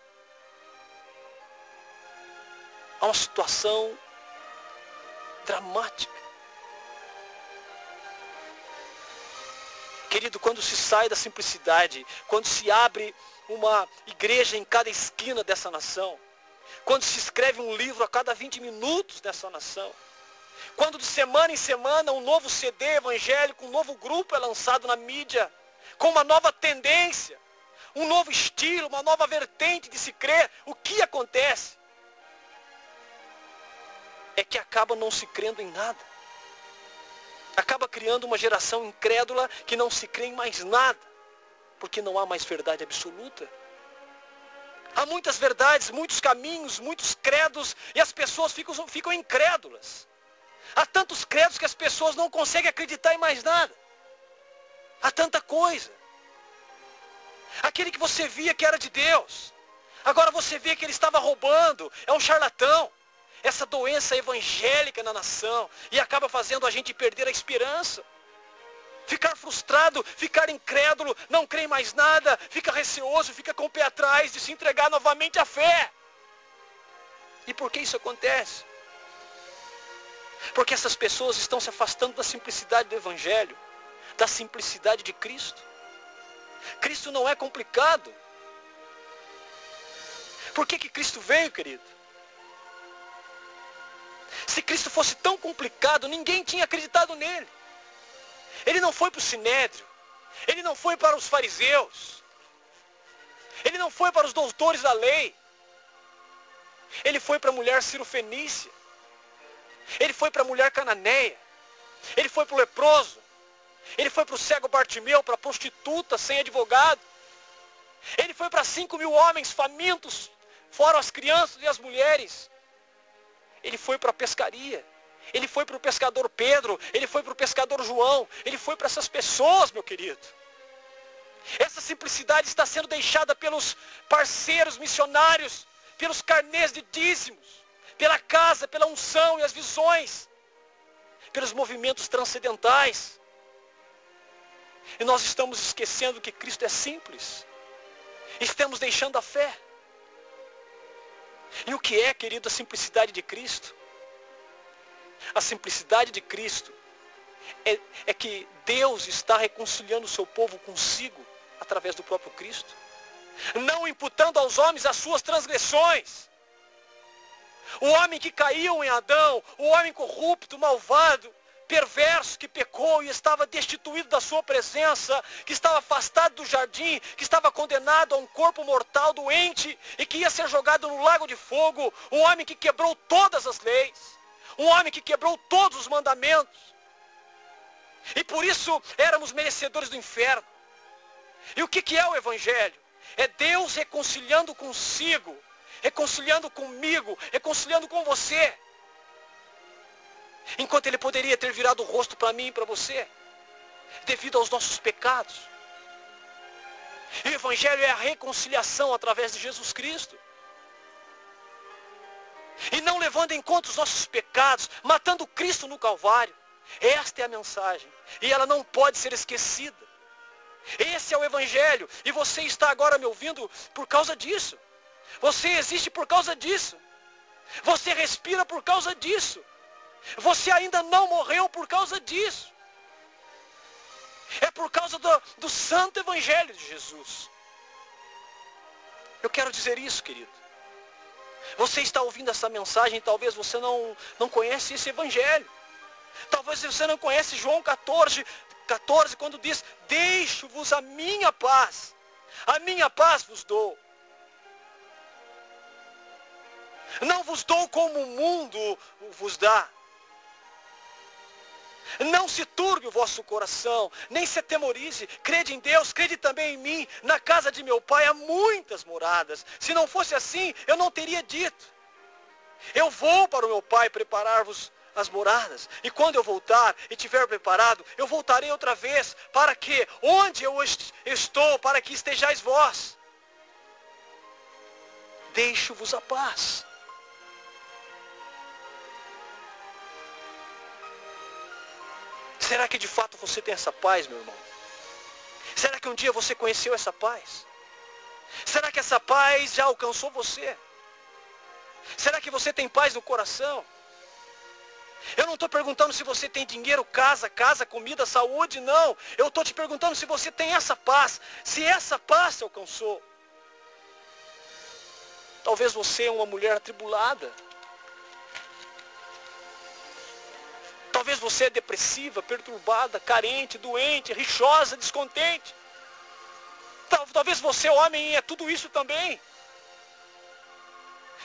a uma situação dramática. Querido, quando se sai da simplicidade, quando se abre uma igreja em cada esquina dessa nação, quando se escreve um livro a cada 20 minutos dessa nação, quando de semana em semana um novo CD evangélico, um novo grupo é lançado na mídia, com uma nova tendência, um novo estilo, uma nova vertente de se crer, o que acontece? É que acaba não se crendo em nada. Acaba criando uma geração incrédula que não se crê em mais nada, porque não há mais verdade absoluta. Há muitas verdades, muitos caminhos, muitos credos, e as pessoas ficam incrédulas. Há tantos credos que as pessoas não conseguem acreditar em mais nada. Há tanta coisa. Aquele que você via que era de Deus, agora você vê que ele estava roubando, é um charlatão, essa doença evangélica na nação e acaba fazendo a gente perder a esperança. Ficar frustrado, ficar incrédulo, não crê em mais nada, fica receoso, fica com o pé atrás de se entregar novamente à fé. E por que isso acontece? Porque essas pessoas estão se afastando da simplicidade do Evangelho, da simplicidade de Cristo. Cristo não é complicado. Por que Cristo veio, querido? Se Cristo fosse tão complicado, ninguém tinha acreditado nele. Ele não foi para o Sinédrio. Ele não foi para os fariseus. Ele não foi para os doutores da lei. Ele foi para a mulher cirofenícia. Ele foi para a mulher cananeia. Ele foi para o leproso. Ele foi para o cego Bartimeu, para a prostituta sem advogado. Ele foi para 5.000 homens famintos, fora as crianças e as mulheres. Ele foi para a pescaria. Ele foi para o pescador Pedro. Ele foi para o pescador João. Ele foi para essas pessoas, meu querido. Essa simplicidade está sendo deixada pelos parceiros missionários, pelos carnês de dízimos, pela casa, pela unção e as visões, pelos movimentos transcendentais. E nós estamos esquecendo que Cristo é simples. Estamos deixando a fé. E o que é, querido, a simplicidade de Cristo? A simplicidade de Cristo é que Deus está reconciliando o seu povo consigo através do próprio Cristo, não imputando aos homens as suas transgressões. O homem que caiu em Adão, o homem corrupto, malvado, perverso, que pecou e estava destituído da sua presença, que estava afastado do jardim, que estava condenado a um corpo mortal doente e que ia ser jogado no lago de fogo, um homem que quebrou todas as leis, um homem que quebrou todos os mandamentos, e por isso éramos merecedores do inferno. E o que é o Evangelho? É Deus reconciliando consigo, reconciliando comigo, reconciliando com você. Enquanto Ele poderia ter virado o rosto para mim e para você, devido aos nossos pecados. E o Evangelho é a reconciliação através de Jesus Cristo. E não levando em conta os nossos pecados, matando Cristo no Calvário. Esta é a mensagem. E ela não pode ser esquecida. Esse é o Evangelho. E você está agora me ouvindo por causa disso. Você existe por causa disso. Você respira por causa disso. Você ainda não morreu por causa disso. É por causa do santo Evangelho de Jesus. Eu quero dizer isso, querido. Você está ouvindo essa mensagem e talvez você não conhece esse Evangelho. Talvez você não conhece João 14, quando diz: deixo-vos a minha paz vos dou. Não vos dou como o mundo vos dá. Não se turbe o vosso coração, nem se atemorize. Crede em Deus, crede também em mim. Na casa de meu pai há muitas moradas. Se não fosse assim, eu não teria dito. Eu vou para o meu pai preparar-vos as moradas. E quando eu voltar e tiver preparado, eu voltarei outra vez, para que onde eu estou, para que estejais vós. Deixo-vos a paz. Será que de fato você tem essa paz, meu irmão? Será que um dia você conheceu essa paz? Será que essa paz já alcançou você? Será que você tem paz no coração? Eu não estou perguntando se você tem dinheiro, casa, comida, saúde, não. Eu estou te perguntando se você tem essa paz. Se essa paz te alcançou. Talvez você é uma mulher atribulada. Talvez você é depressiva, perturbada, carente, doente, rixosa, descontente. Talvez você, homem, é tudo isso também.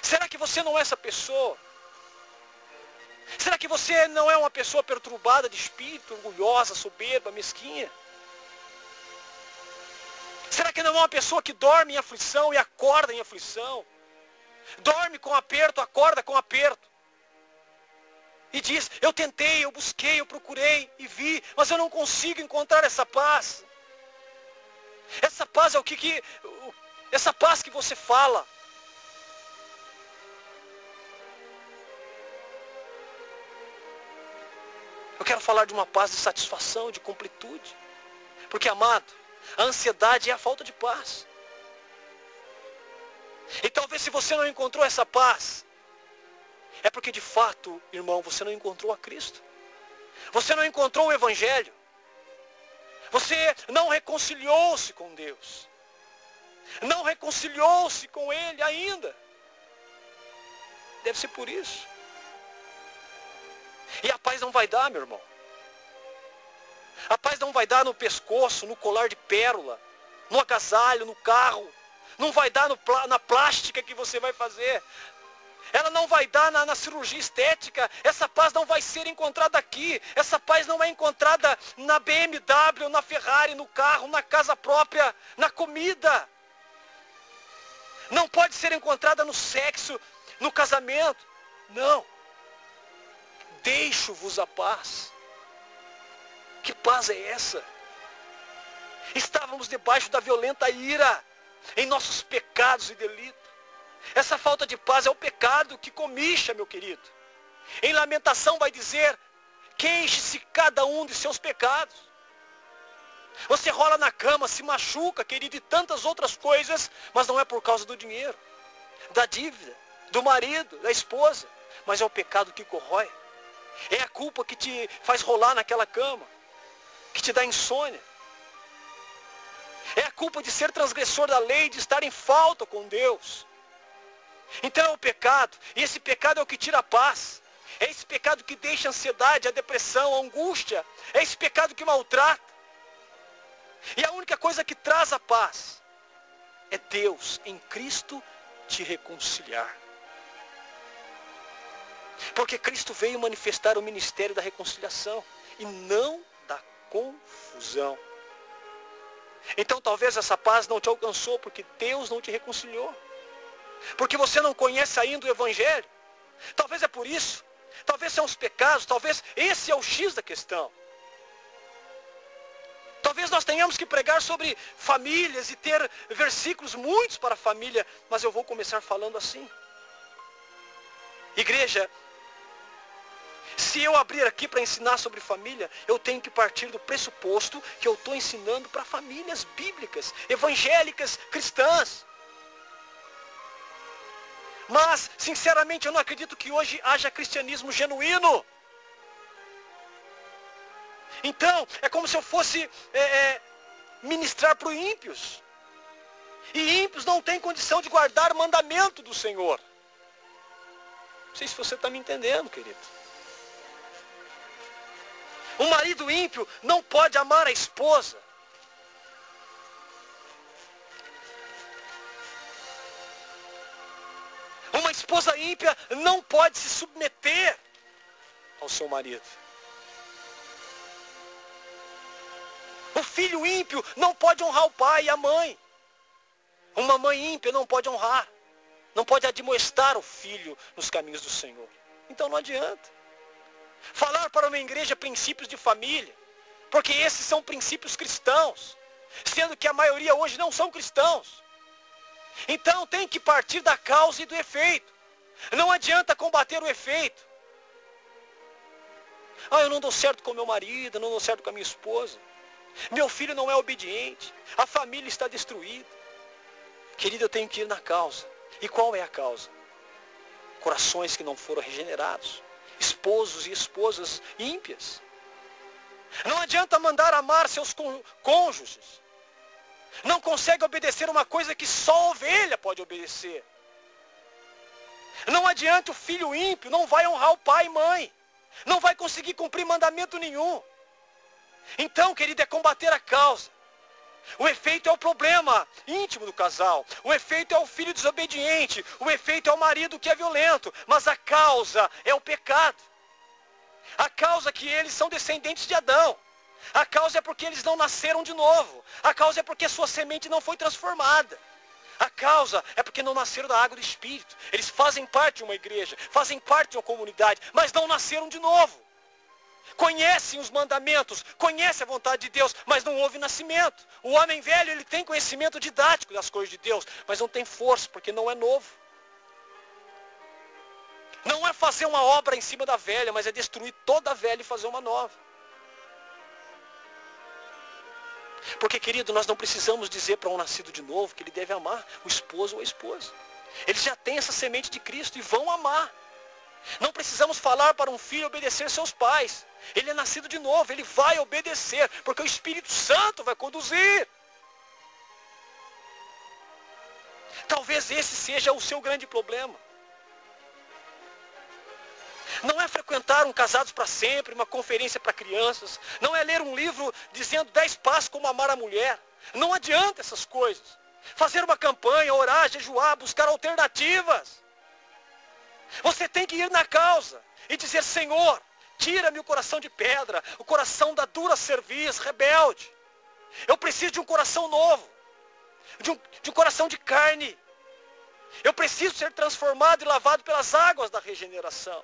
Será que você não é essa pessoa? Será que você não é uma pessoa perturbada de espírito, orgulhosa, soberba, mesquinha? Será que não é uma pessoa que dorme em aflição e acorda em aflição? Dorme com aperto, acorda com aperto. E diz: eu tentei, eu busquei, eu procurei e vi, mas eu não consigo encontrar essa paz. Essa paz é essa paz que você fala. Eu quero falar de uma paz de satisfação, de completude. Porque, amado, a ansiedade é a falta de paz. E talvez se você não encontrou essa paz, é porque de fato, irmão, você não encontrou a Cristo. Você não encontrou o Evangelho. Você não reconciliou-se com Deus. Não reconciliou-se com Ele ainda. Deve ser por isso. E a paz não vai dar, meu irmão. A paz não vai dar no pescoço, no colar de pérola, no agasalho, no carro. Não vai dar na plástica que você vai fazer. Ela não vai dar na cirurgia estética. Essa paz não vai ser encontrada aqui. Essa paz não é encontrada na BMW, na Ferrari, no carro, na casa própria, na comida. Não pode ser encontrada no sexo, no casamento. Não. Deixo-vos a paz. Que paz é essa? Estávamos debaixo da violenta ira, em nossos pecados e delitos. Essa falta de paz é o pecado que comicha, meu querido. Em Lamentação vai dizer, queixe-se cada um de seus pecados. Você rola na cama, se machuca, querido, e tantas outras coisas, mas não é por causa do dinheiro, da dívida, do marido, da esposa, mas é o pecado que corrói. É a culpa que te faz rolar naquela cama, que te dá insônia. É a culpa de ser transgressor da lei, de estar em falta com Deus. Então é o pecado, e esse pecado é o que tira a paz. É esse pecado que deixa a ansiedade, a depressão, a angústia. É esse pecado que maltrata. E a única coisa que traz a paz é Deus em Cristo te reconciliar. Porque Cristo veio manifestar o ministério da reconciliação e não da confusão. Então talvez essa paz não te alcançou porque Deus não te reconciliou. Porque você não conhece ainda o Evangelho. Talvez é por isso. Talvez são os pecados. Talvez esse é o X da questão. Talvez nós tenhamos que pregar sobre famílias e ter versículos muitos para a família. Mas eu vou começar falando assim. Igreja, se eu abrir aqui para ensinar sobre família, eu tenho que partir do pressuposto que eu estou ensinando para famílias bíblicas, evangélicas, cristãs. Mas, sinceramente, eu não acredito que hoje haja cristianismo genuíno. Então, é como se eu fosse ministrar para os ímpios. E ímpios não têm condição de guardar o mandamento do Senhor. Não sei se você está me entendendo, querido. Um marido ímpio não pode amar a esposa. Uma esposa ímpia não pode se submeter ao seu marido. O filho ímpio não pode honrar o pai e a mãe. Uma mãe ímpia não pode honrar. Não pode admoestar o filho nos caminhos do Senhor. Então não adianta. Falar para uma igreja princípios de família. Porque esses são princípios cristãos. Sendo que a maioria hoje não são cristãos. Então tem que partir da causa e do efeito. Não adianta combater o efeito. Eu não dou certo com meu marido, não dou certo com a minha esposa. Meu filho não é obediente. A família está destruída. Querido, eu tenho que ir na causa. E qual é a causa? Corações que não foram regenerados. Esposos e esposas ímpias. Não adianta mandar amar seus cônjuges. Não consegue obedecer uma coisa que só a ovelha pode obedecer. Não adianta o filho ímpio, não vai honrar o pai e mãe. Não vai conseguir cumprir mandamento nenhum. Então, querido, é combater a causa. O efeito é o problema íntimo do casal. O efeito é o filho desobediente. O efeito é o marido que é violento. Mas a causa é o pecado. A causa é que eles são descendentes de Adão. A causa é porque eles não nasceram de novo. A causa é porque sua semente não foi transformada. A causa é porque não nasceram da água do Espírito. Eles fazem parte de uma igreja, fazem parte de uma comunidade, mas não nasceram de novo. Conhecem os mandamentos, conhecem a vontade de Deus, mas não houve nascimento. O homem velho, ele tem conhecimento didático das coisas de Deus, mas não tem força, porque não é novo. Não é fazer uma obra em cima da velha, mas é destruir toda a velha e fazer uma nova. Porque, querido, nós não precisamos dizer para um nascido de novo que ele deve amar o esposo ou a esposa. Eles já têm essa semente de Cristo e vão amar. Não precisamos falar para um filho obedecer seus pais. Ele é nascido de novo, ele vai obedecer, porque o Espírito Santo vai conduzir. Talvez esse seja o seu grande problema. Não é frequentar um Casados para Sempre, uma conferência para crianças. Não é ler um livro dizendo 10 passos como amar a mulher. Não adianta essas coisas. Fazer uma campanha, orar, jejuar, buscar alternativas. Você tem que ir na causa e dizer: Senhor, tira-me o coração de pedra, o coração da dura cerviz, rebelde. Eu preciso de um coração novo, de um coração de carne. Eu preciso ser transformado e lavado pelas águas da regeneração.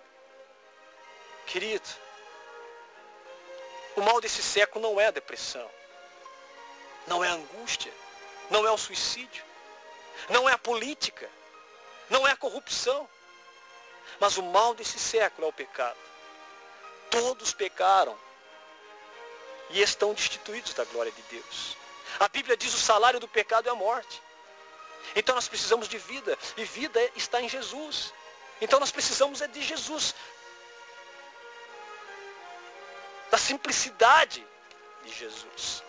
Querido, o mal desse século não é a depressão, não é a angústia, não é o suicídio, não é a política, não é a corrupção. Mas o mal desse século é o pecado. Todos pecaram e estão destituídos da glória de Deus. A Bíblia diz: o salário do pecado é a morte. Então nós precisamos de vida, e vida está em Jesus. Então nós precisamos de Jesus, da simplicidade de Jesus.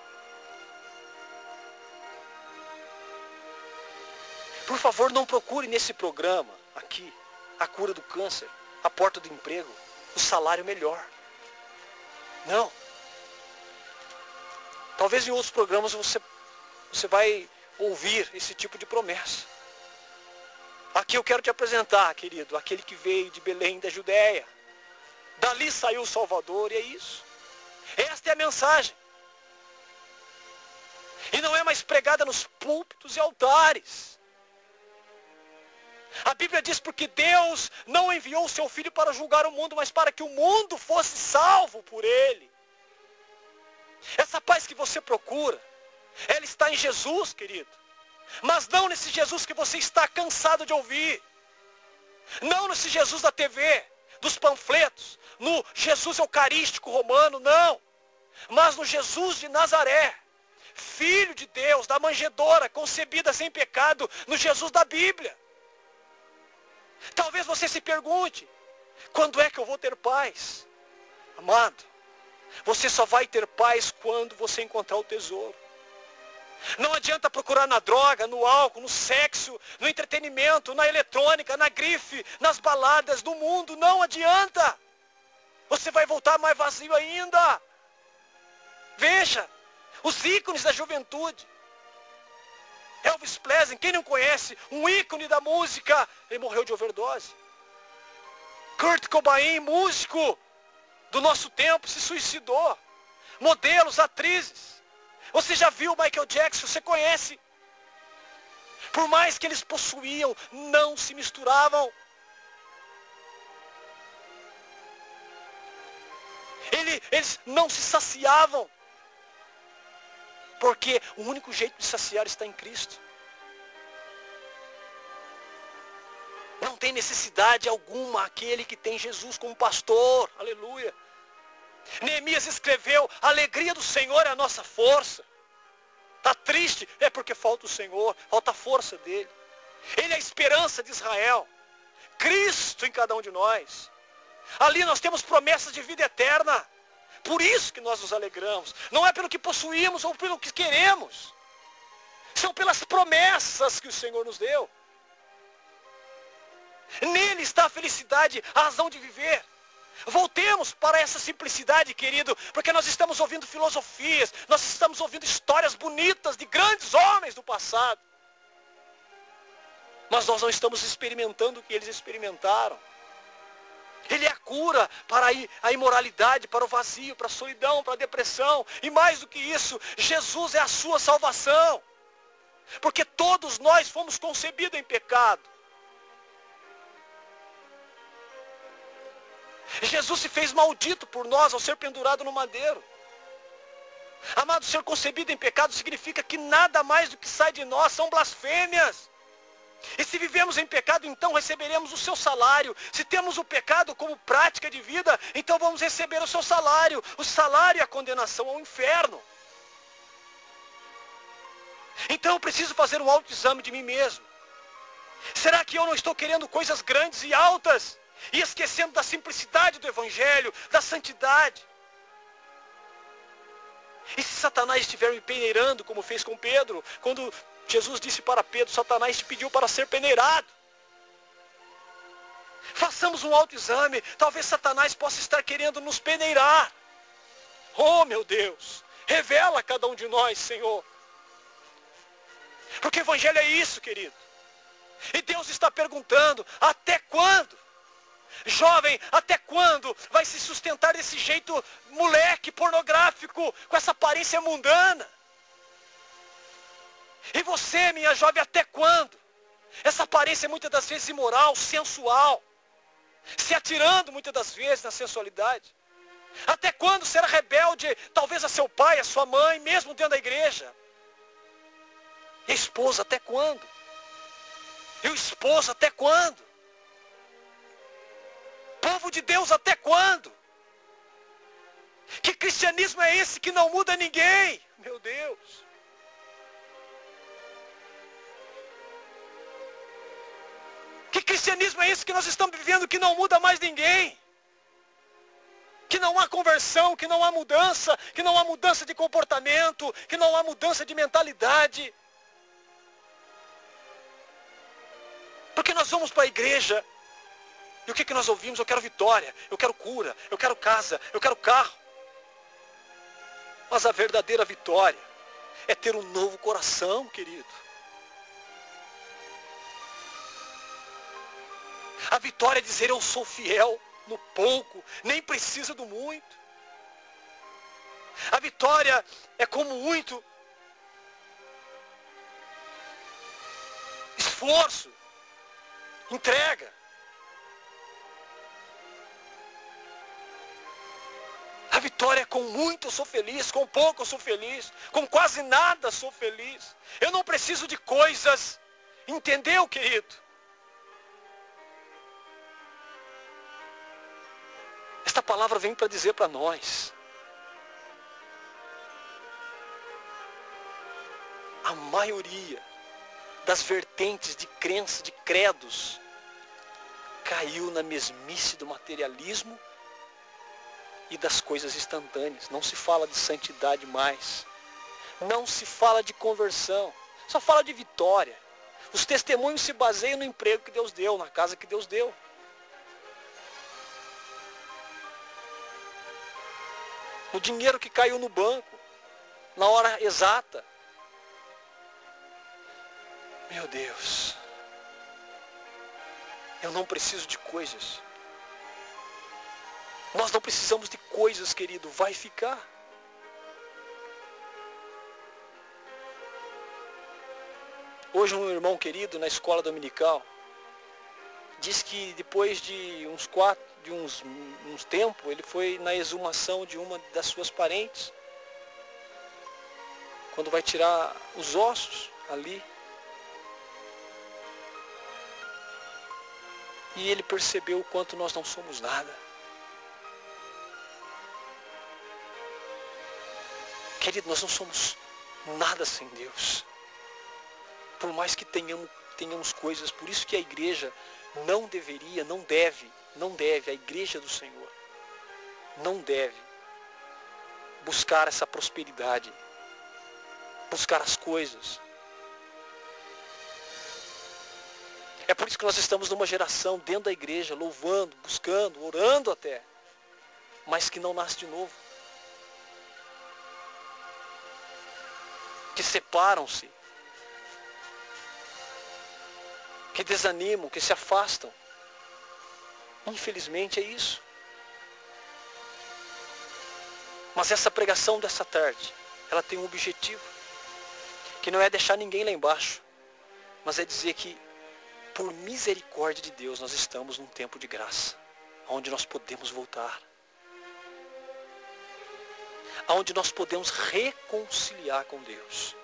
Por favor, não procure nesse programa aqui a cura do câncer, a porta do emprego, o salário melhor. Não. Talvez em outros programas você vai ouvir esse tipo de promessa. Aqui eu quero te apresentar, querido, aquele que veio de Belém da Judéia. Dali saiu o Salvador, e é isso. Esta é a mensagem. E não é mais pregada nos púlpitos e altares. A Bíblia diz: porque Deus não enviou o seu Filho para julgar o mundo, mas para que o mundo fosse salvo por ele. Essa paz que você procura, ela está em Jesus, querido. Mas não nesse Jesus que você está cansado de ouvir. Não nesse Jesus da TV, dos panfletos, no Jesus eucarístico romano, não. Mas no Jesus de Nazaré, Filho de Deus, da manjedoura, concebida sem pecado, no Jesus da Bíblia. Talvez você se pergunte: quando é que eu vou ter paz? Amado, você só vai ter paz quando você encontrar o tesouro. Não adianta procurar na droga, no álcool, no sexo, no entretenimento, na eletrônica, na grife, nas baladas, no mundo. Não adianta. Você vai voltar mais vazio ainda. Veja, os ícones da juventude. Elvis Presley, quem não conhece, um ícone da música, ele morreu de overdose. Kurt Cobain, músico do nosso tempo, se suicidou. Modelos, atrizes. Você já viu Michael Jackson? Você conhece? Por mais que eles possuíam, não se misturavam. Eles não se saciavam. Porque o único jeito de saciar está em Cristo. Não tem necessidade alguma aquele que tem Jesus como pastor. Aleluia. Neemias escreveu: a alegria do Senhor é a nossa força. Está triste? É porque falta o Senhor, falta a força dele. Ele é a esperança de Israel. Cristo em cada um de nós. Ali nós temos promessas de vida eterna. Por isso que nós nos alegramos. Não é pelo que possuímos ou pelo que queremos. São pelas promessas que o Senhor nos deu. Nele está a felicidade, a razão de viver. Voltemos para essa simplicidade, querido, porque nós estamos ouvindo filosofias, nós estamos ouvindo histórias bonitas de grandes homens do passado. Mas nós não estamos experimentando o que eles experimentaram. Ele é a cura para a imoralidade, para o vazio, para a solidão, para a depressão. E mais do que isso, Jesus é a sua salvação. Porque todos nós fomos concebidos em pecado. Jesus se fez maldito por nós ao ser pendurado no madeiro. Amado, ser concebido em pecado significa que nada mais do que sai de nós são blasfêmias. E se vivemos em pecado, então receberemos o seu salário. Se temos o pecado como prática de vida, então vamos receber o seu salário. O salário é a condenação ao inferno. Então eu preciso fazer um autoexame de mim mesmo. Será que eu não estou querendo coisas grandes e altas? E esquecendo da simplicidade do Evangelho, da santidade? E se Satanás estiver me peneirando, como fez com Pedro, quando Jesus disse para Pedro, Satanás te pediu para ser peneirado. Façamos um autoexame, talvez Satanás possa estar querendo nos peneirar. Oh meu Deus, revela a cada um de nós, Senhor. Porque o Evangelho é isso, querido. E Deus está perguntando, até quando? Jovem, até quando vai se sustentar desse jeito moleque, pornográfico, com essa aparência mundana? E você, minha jovem, até quando? Essa aparência muitas das vezes imoral, sensual, se atirando muitas das vezes na sensualidade. Até quando será rebelde, talvez a seu pai, a sua mãe, mesmo dentro da igreja? E a esposa, até quando? E o esposo, até quando? Povo de Deus, até quando? Que cristianismo é esse que não muda ninguém? Meu Deus. Que cristianismo é esse que nós estamos vivendo que não muda mais ninguém? Que não há conversão, que não há mudança, que não há mudança de comportamento, que não há mudança de mentalidade. Porque nós vamos para a igreja e o que nós ouvimos? Eu quero vitória, eu quero cura, eu quero casa, eu quero carro. Mas a verdadeira vitória é ter um novo coração, querido. A vitória é dizer eu sou fiel no pouco, nem preciso do muito. A vitória é como muito esforço, entrega. A vitória é com muito eu sou feliz, com pouco eu sou feliz, com quase nada sou feliz. Eu não preciso de coisas. Entendeu, querido? Esta palavra vem para dizer para nós. A maioria das vertentes de crença, de credos, caiu na mesmice do materialismo e das coisas instantâneas. Não se fala de santidade mais. Não se fala de conversão. Só fala de vitória. Os testemunhos se baseiam no emprego que Deus deu, na casa que Deus deu. No dinheiro que caiu no banco, na hora exata. Meu Deus. Eu não preciso de coisas. Nós não precisamos de coisas, querido. Vai ficar. Hoje um irmão querido na escola dominical disse que depois de uns tempo, ele foi na exumação de uma das suas parentes. Quando vai tirar os ossos ali. E ele percebeu o quanto nós não somos nada. Querido, nós não somos nada sem Deus. Por mais que tenhamos coisas, por isso que a igreja não deveria, não deve, a igreja do Senhor, não deve buscar essa prosperidade, buscar as coisas. É por isso que nós estamos numa geração dentro da igreja, louvando, buscando, orando até, mas que não nasce de novo. Que separam-se, que desanimam, que se afastam. Infelizmente é isso. Mas essa pregação dessa tarde, ela tem um objetivo, que não é deixar ninguém lá embaixo, mas é dizer que, por misericórdia de Deus, nós estamos num tempo de graça, onde nós podemos voltar, onde nós podemos reconciliar com Deus.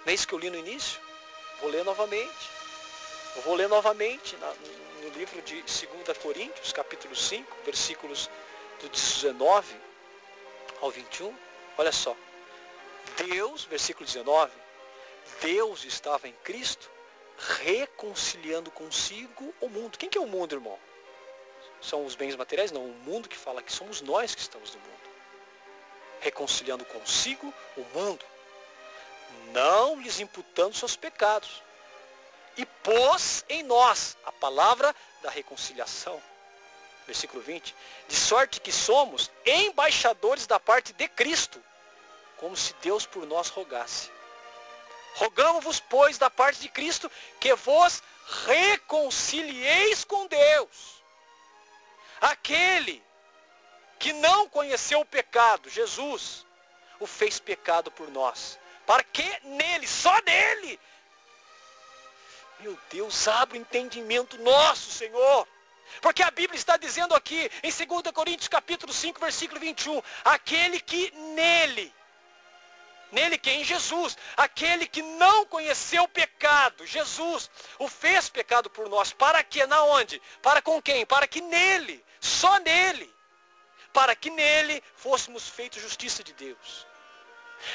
Não é isso que eu li no início? Vou ler novamente. Eu vou ler novamente no livro de 2 Coríntios, capítulo 5, versículos do 19 ao 21. Olha só. Deus, versículo 19, Deus estava em Cristo reconciliando consigo o mundo. Quem que é o mundo, irmão? São os bens materiais? Não, o mundo que fala aqui somos nós que estamos no mundo. Reconciliando consigo o mundo, não lhes imputando seus pecados. E pôs em nós a palavra da reconciliação. Versículo 20. De sorte que somos embaixadores da parte de Cristo, como se Deus por nós rogasse. Rogamo-vos, pois, da parte de Cristo, que vos reconcilieis com Deus. Aquele que não conheceu o pecado, Jesus, o fez pecado por nós. Para que nele, só nele, meu Deus, abre o entendimento nosso, Senhor. Porque a Bíblia está dizendo aqui, em 2 Coríntios capítulo 5, versículo 21, aquele que nele que é em Jesus, aquele que não conheceu o pecado, Jesus, o fez pecado por nós. Para que? Na onde? Para com quem? Para que nele, só nele, para que nele fôssemos feitos justiça de Deus.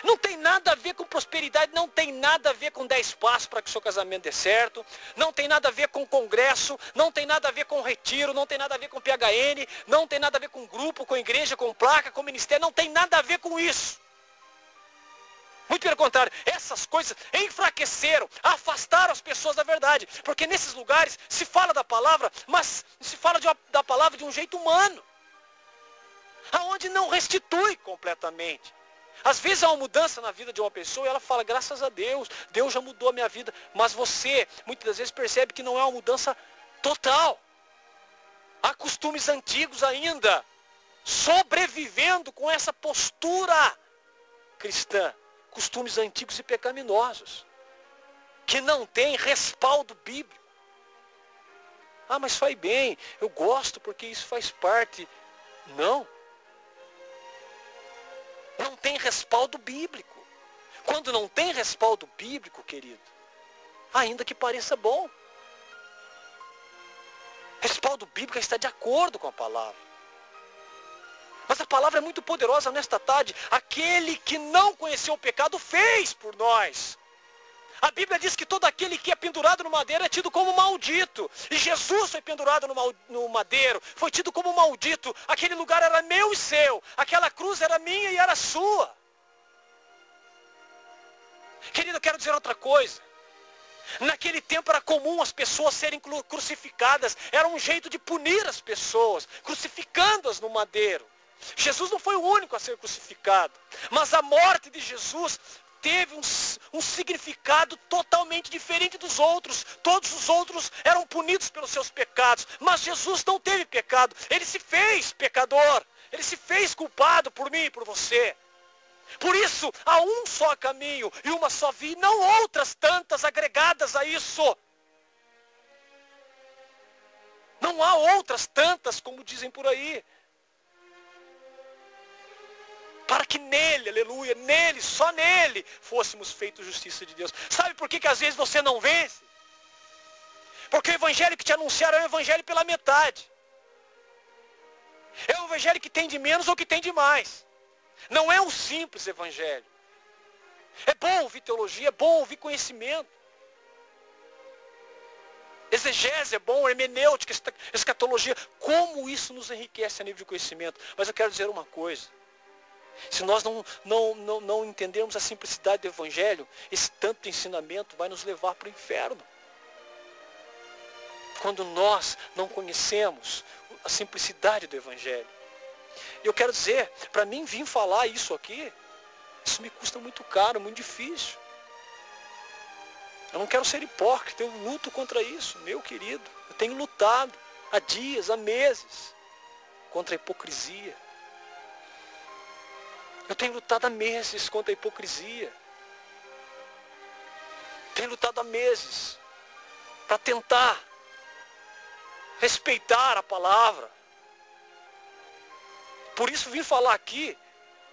Não tem nada a ver com prosperidade, não tem nada a ver com 10 passos para que o seu casamento dê certo, não tem nada a ver com congresso, não tem nada a ver com retiro, não tem nada a ver com PHN, não tem nada a ver com grupo, com igreja, com placa, com ministério, não tem nada a ver com isso. Muito pelo contrário, essas coisas enfraqueceram, afastaram as pessoas da verdade, porque nesses lugares se fala da palavra, mas se fala da palavra de um jeito humano, aonde não restitui completamente. Às vezes há uma mudança na vida de uma pessoa e ela fala, graças a Deus, Deus já mudou a minha vida. Mas você, muitas das vezes, percebe que não é uma mudança total. Há costumes antigos ainda, sobrevivendo com essa postura cristã. Costumes antigos e pecaminosos, que não tem respaldo bíblico. Ah, mas faz bem, eu gosto porque isso faz parte. Não. Não tem respaldo bíblico. Quando não tem respaldo bíblico, querido, ainda que pareça bom, respaldo bíblico está de acordo com a palavra. Mas a palavra é muito poderosa nesta tarde. Aquele que não conheceu o pecado fez por nós. A Bíblia diz que todo aquele que é pendurado no madeiro é tido como maldito. E Jesus foi pendurado no madeiro, foi tido como maldito. Aquele lugar era meu e seu. Aquela cruz era minha e era sua. Querido, eu quero dizer outra coisa. Naquele tempo era comum as pessoas serem crucificadas. Era um jeito de punir as pessoas, crucificando-as no madeiro. Jesus não foi o único a ser crucificado. Mas a morte de Jesus teve um significado totalmente diferente dos outros. Todos os outros eram punidos pelos seus pecados. Mas Jesus não teve pecado. Ele se fez pecador. Ele se fez culpado por mim e por você. Por isso, há um só caminho e uma só via, não outras tantas agregadas a isso. Não há outras tantas, como dizem por aí. Para que nele, aleluia, nele, só nele, fôssemos feitos justiça de Deus. Sabe por que às vezes você não vence? Porque o evangelho que te anunciaram é o evangelho pela metade. É o evangelho que tem de menos ou que tem de mais. Não é um simples evangelho. É bom ouvir teologia, é bom ouvir conhecimento. Exegese é bom, hermenêutica, escatologia. Como isso nos enriquece a nível de conhecimento. Mas eu quero dizer uma coisa. Se nós não entendermos a simplicidade do evangelho, esse tanto de ensinamento vai nos levar para o inferno. Quando nós não conhecemos a simplicidade do evangelho. E eu quero dizer, para mim vir falar isso aqui, isso me custa muito caro, muito difícil. Eu não quero ser hipócrita, eu luto contra isso, meu querido. Eu tenho lutado há dias, há meses, contra a hipocrisia. Eu tenho lutado há meses contra a hipocrisia. Tenho lutado há meses para tentar respeitar a palavra. Por isso vim falar aqui.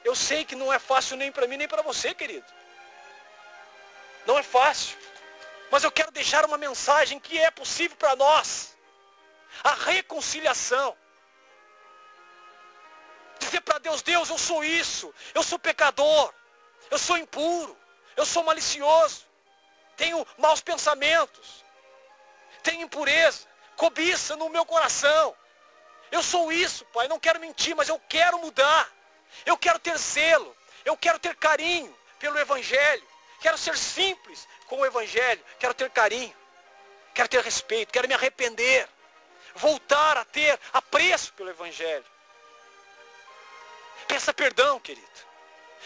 Eu sei que não é fácil nem para mim nem para você, querido. Não é fácil. Mas eu quero deixar uma mensagem que é possível para nós. A reconciliação. Dizer para Deus, Deus, eu sou isso. Eu sou pecador. Eu sou impuro. Eu sou malicioso. Tenho maus pensamentos. Tenho impureza. Cobiça no meu coração. Eu sou isso, Pai. Não quero mentir, mas eu quero mudar. Eu quero ter zelo. Eu quero ter carinho pelo Evangelho. Quero ser simples com o Evangelho. Quero ter carinho. Quero ter respeito. Quero me arrepender. Voltar a ter apreço pelo Evangelho. Peça perdão, querido.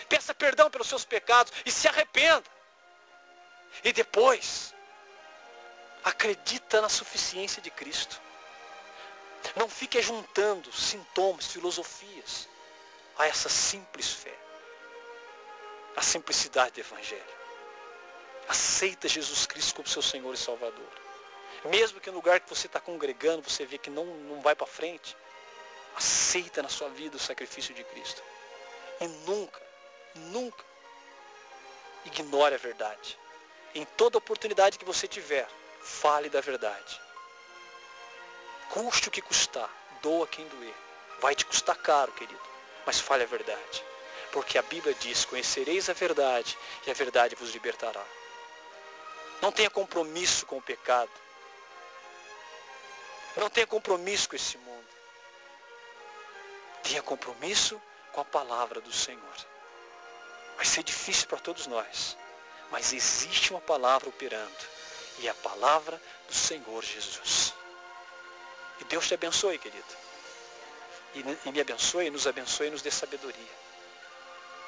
Peça perdão pelos seus pecados e se arrependa. E depois, acredita na suficiência de Cristo. Não fique juntando sintomas, filosofias a essa simples fé. A simplicidade do Evangelho. Aceita Jesus Cristo como seu Senhor e Salvador. Mesmo que no lugar que você está congregando, você vê que não vai para frente, aceita na sua vida o sacrifício de Cristo. E nunca ignore a verdade. Em toda oportunidade que você tiver, fale da verdade. Custe o que custar, doa quem doer. Vai te custar caro, querido, mas fale a verdade. Porque a Bíblia diz, conhecereis a verdade e a verdade vos libertará. Não tenha compromisso com o pecado. Não tenha compromisso com esse mundo. Tenha compromisso com a palavra do Senhor. Vai ser difícil para todos nós. Mas existe uma palavra operando. E é a palavra do Senhor Jesus. E Deus te abençoe, querido. E me abençoe, nos abençoe e nos dê sabedoria.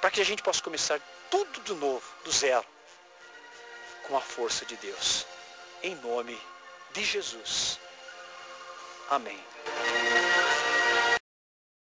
Para que a gente possa começar tudo de novo, do zero. Com a força de Deus. Em nome de Jesus. Amém.